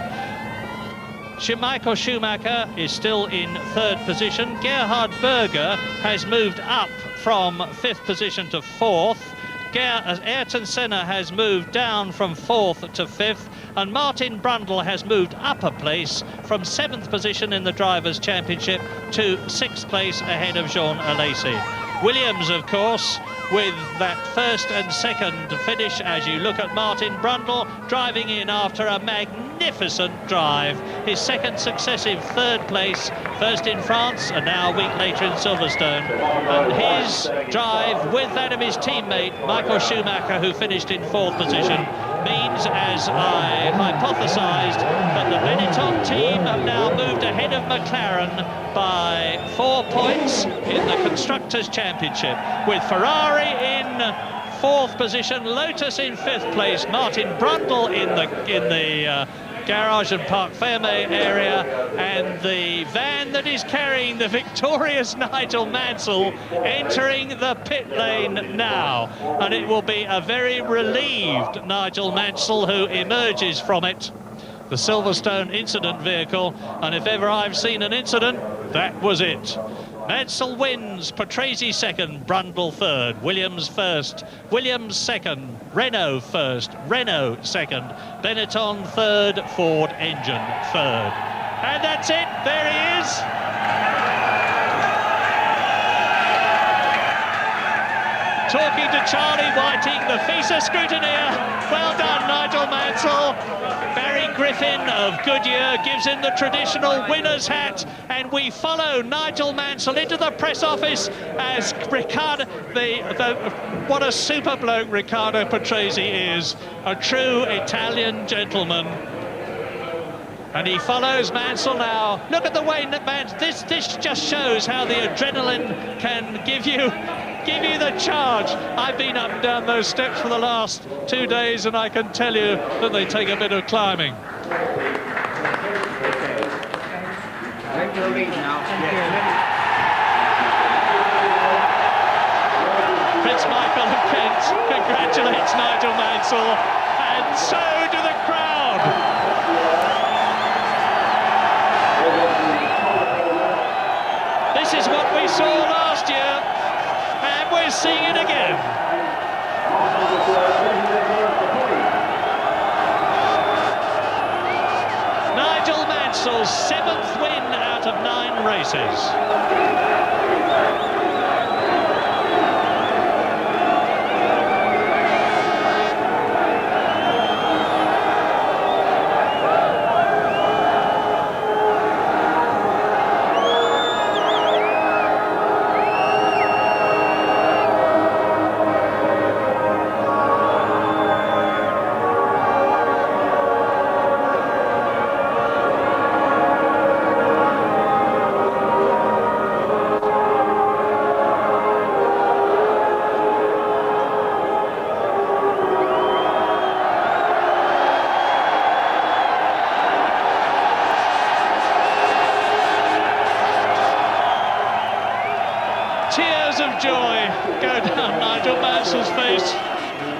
Michael Schumacher is still in third position. Gerhard Berger has moved up from fifth position to fourth. Ayrton Senna has moved down from fourth to fifth, and Martin Brundle has moved up a place from seventh position in the Drivers' Championship to sixth place ahead of Jean Alesi. Williams, of course, with that first and second finish, as you look at Martin Brundle driving in after a magnificent drive, his second successive third place, first in France and now a week later in Silverstone, and his drive with that of his teammate Michael Schumacher, who finished in fourth position, means, as I hypothesised, that the Benetton team have now moved ahead of McLaren by 4 points in the Constructors' Championship, with Ferrari in fourth position, Lotus in fifth place, Martin Brundle in the garage and Parc Ferme area, and the van that is carrying the victorious Nigel Mansell entering the pit lane now, and it will be a very relieved Nigel Mansell who emerges from it, the Silverstone incident vehicle, and if ever I've seen an incident, that was it. Mansell wins, Patrese second, Brundle third, Williams first, Williams second, Renault first, Renault second, Benetton third, Ford engine third. And that's it, there he is. Talking to Charlie Whiting, the FISA scrutineer. Well done, Nigel Mansell. Barry Griffin of Goodyear gives him the traditional winner's hat, and we follow Nigel Mansell into the press office as Riccardo, what a super bloke Riccardo Patrese is, a true Italian gentleman. And he follows Mansell now. Look at the way that this just shows how the adrenaline can give you the charge. I've been up and down those steps for the last 2 days, and I can tell you that they take a bit of climbing. Prince Michael of Kent congratulates Nigel Mansell, and so do the crowd. This is what we saw last year, and we're seeing it again. Nigel Mansell's 7th win out of 9 races. Tears of joy go down Nigel Mansell's face,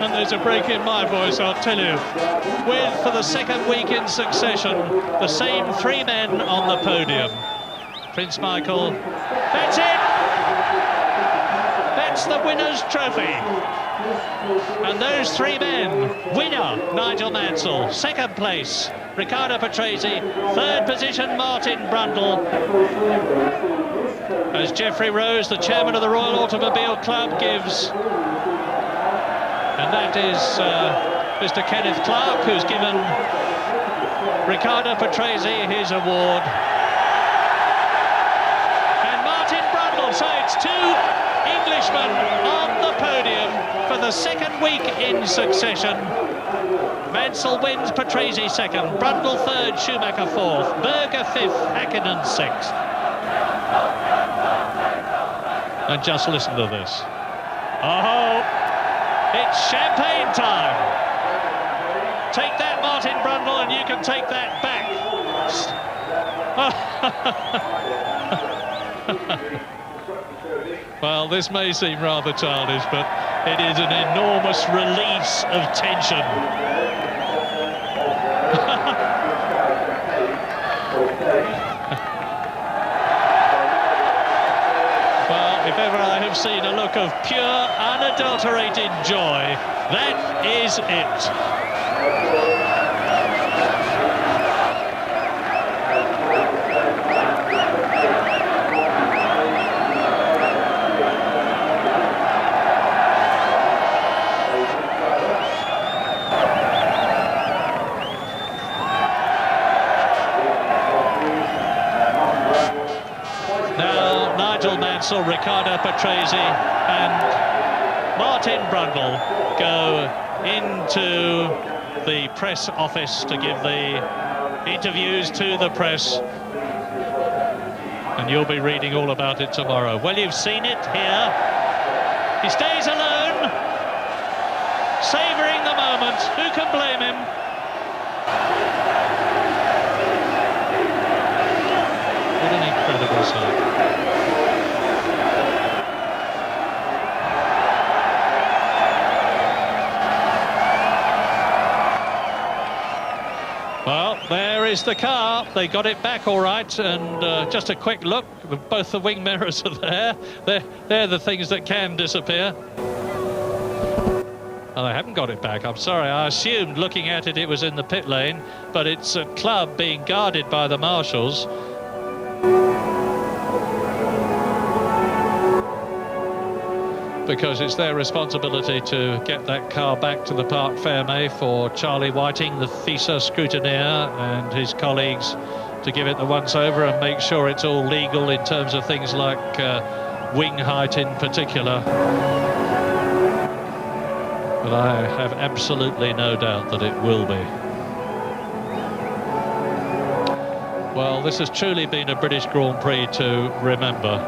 and there's a break in my voice, I'll tell you. With, for the second week in succession, the same 3 men on the podium. Prince Michael, that's it! That's the winner's trophy. And those 3 men, winner Nigel Mansell, second place Riccardo Patrese, third position Martin Brundle. As Geoffrey Rose, the chairman of the Royal Automobile Club, gives, and that is Mr. Kenneth Clark, who's given Riccardo Patrese his award. And Martin Brundle, so it's 2 Englishmen on the podium for the second week in succession. Mansell wins, Patrese second, Brundle third, Schumacher fourth, Berger fifth, Hakkinen sixth. And just listen to this. Oh, it's champagne time. Take that, Martin Brundle, and you can take that back. Well, this may seem rather childish, but it is an enormous release of tension. Well, if ever I have seen a look of pure, unadulterated joy, that is it. Mansell, Riccardo Patrese and Martin Brundle go into the press office to give the interviews to the press, and you'll be reading all about it tomorrow. Well, you've seen it here. He stays alone, savouring the moment. Who can blame him? What an incredible sight. Well, there is the car. They got it back all right, and just a quick look, both the wing mirrors are there. They're the things that can disappear. Oh, they haven't got it back, I'm sorry. I assumed, looking at it, it was in the pit lane, but it's a club being guarded by the marshals. Because it's their responsibility to get that car back to the Parc Fermé for Charlie Whiting, the FISA scrutineer, and his colleagues to give it the once-over and make sure it's all legal in terms of things like wing height in particular. But I have absolutely no doubt that it will be. Well, this has truly been a British Grand Prix to remember.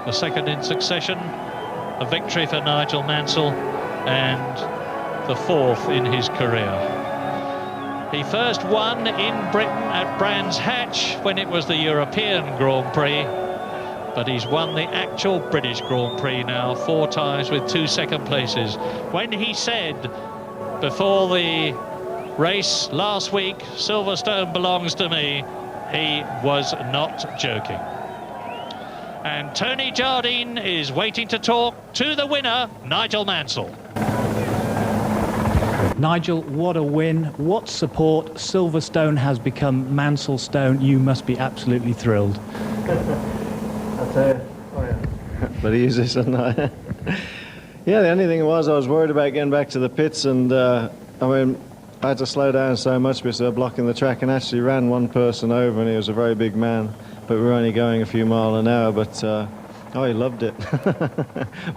The second in succession, a victory for Nigel Mansell, and the fourth in his career. He first won in Britain at Brands Hatch when it was the European Grand Prix, but he's won the actual British Grand Prix now 4 times with 2 second places. When he said before the race last week, Silverstone belongs to me, he was not joking. And Tony Jardine is waiting to talk to the winner, Nigel Mansell. Nigel, what a win, what support. Silverstone has become Mansellstone. You must be absolutely thrilled. I'll tell you. Oh, yeah. But easy, isn't I? Yeah, the only thing was I was worried about getting back to the pits, and I mean, I had to slow down so much because they were blocking the track, and actually ran one person over, and he was a very big man. But we were only going a few miles an hour, but oh, he loved it.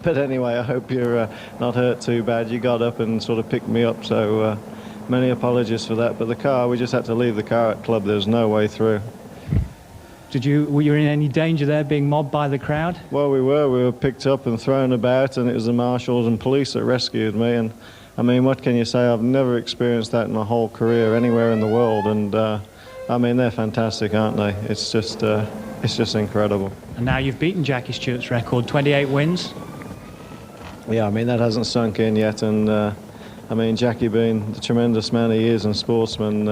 But anyway, I hope you're not hurt too bad. You got up and sort of picked me up, so many apologies for that. But the car, we just had to leave the car at club. There's no way through. Were you in any danger there, being mobbed by the crowd? Well, we were picked up and thrown about, and it was the marshals and police that rescued me. And I mean, what can you say? I've never experienced that in my whole career anywhere in the world, and I mean, they're fantastic, aren't they? It's just incredible. And now you've beaten Jackie Stewart's record, 28 wins. Yeah, I mean, that hasn't sunk in yet, and I mean, Jackie being the tremendous man he is and sportsman,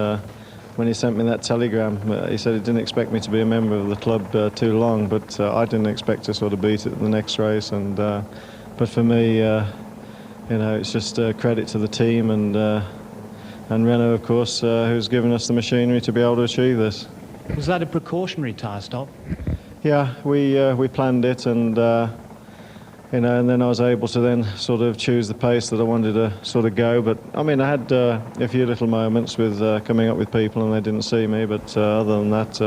when he sent me that telegram, he said he didn't expect me to be a member of the club too long, but I didn't expect to sort of beat it in the next race, and but for me, you know, it's just credit to the team and Renault, of course, who's given us the machinery to be able to achieve this. Was that a precautionary tyre stop? Yeah, we planned it, and you know, and then I was able to then sort of choose the pace that I wanted to sort of go. But I mean, I had a few little moments with coming up with people, and they didn't see me. But other than that,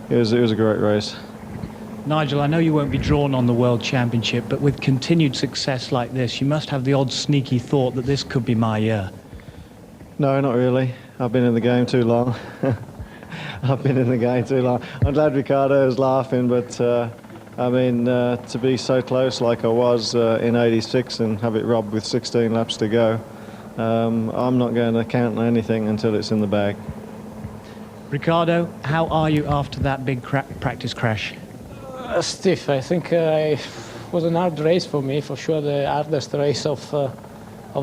it was a great race. Nigel, I know you won't be drawn on the World Championship, but with continued success like this, you must have the odd sneaky thought that this could be my year. No, not really. I've been in the game too long. I've been in the game too long. I'm glad Ricardo is laughing, but I mean, to be so close like I was in '86 and have it robbed with 16 laps to go, I'm not going to count on anything until it's in the bag. Ricardo, how are you after that big practice crash? Stiff. I think it was a hard race for me, for sure the hardest race of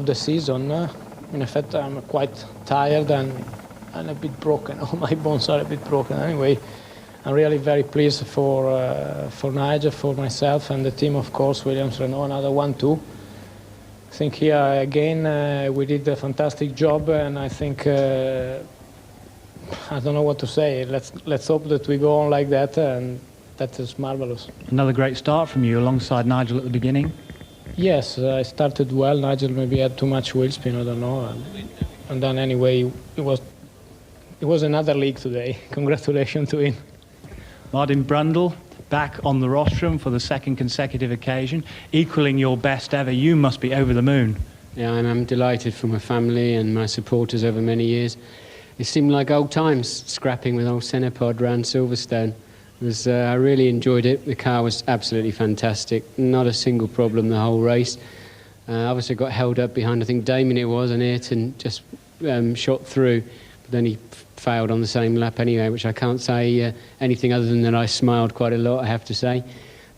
the season. In fact, I'm quite tired and a bit broken. All my bones are a bit broken. Anyway, I'm really very pleased for Nigel, for myself and the team, of course, Williams, Renault, another 1-2. I think here again we did a fantastic job, and I think I don't know what to say. Let's hope that we go on like that, and that is marvelous. Another great start from you alongside Nigel at the beginning. Yes, I started well. Nigel maybe had too much wheel spin, I don't know. And then anyway, it was another league today. Congratulations to him. Martin Brundle, back on the rostrum for the second consecutive occasion, equaling your best ever. You must be over the moon. Yeah, I'm delighted for my family and my supporters over many years. It seemed like old times, scrapping with old Senapod around Silverstone. I really enjoyed it. The car was absolutely fantastic. Not a single problem the whole race. Obviously got held up behind, I think Damon it was, and Ayrton just shot through. But then he failed on the same lap anyway, which I can't say anything other than that I smiled quite a lot, I have to say.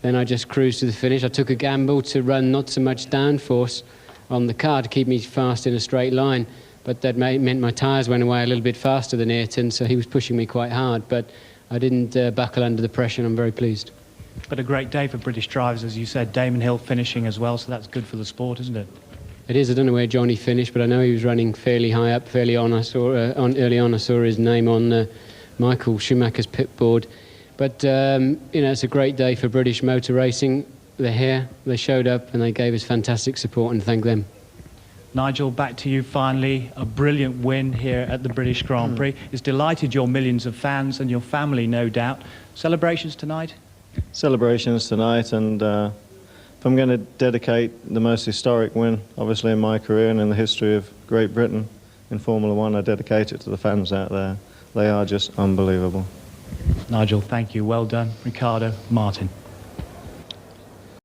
Then I just cruised to the finish. I took a gamble to run not so much downforce on the car to keep me fast in a straight line. But that meant my tyres went away a little bit faster than Ayrton, so he was pushing me quite hard. But I didn't buckle under the pressure, and I'm very pleased. But a great day for British drivers, as you said. Damon Hill finishing as well, so that's good for the sport, isn't it? It is. I don't know where Johnny finished, but I know he was running fairly high up, fairly on. Early on, I saw his name on Michael Schumacher's pit board. But it's a great day for British motor racing. They're here, they showed up, and they gave us fantastic support, and thank them. Nigel, back to you finally. A brilliant win here at the British Grand Prix. It's delighted your millions of fans and your family, no doubt. Celebrations tonight? Celebrations tonight, and if I'm going to dedicate the most historic win, obviously in my career and in the history of Great Britain in Formula One, I dedicate it to the fans out there. They are just unbelievable. Nigel, thank you. Well done. Ricardo, Martin.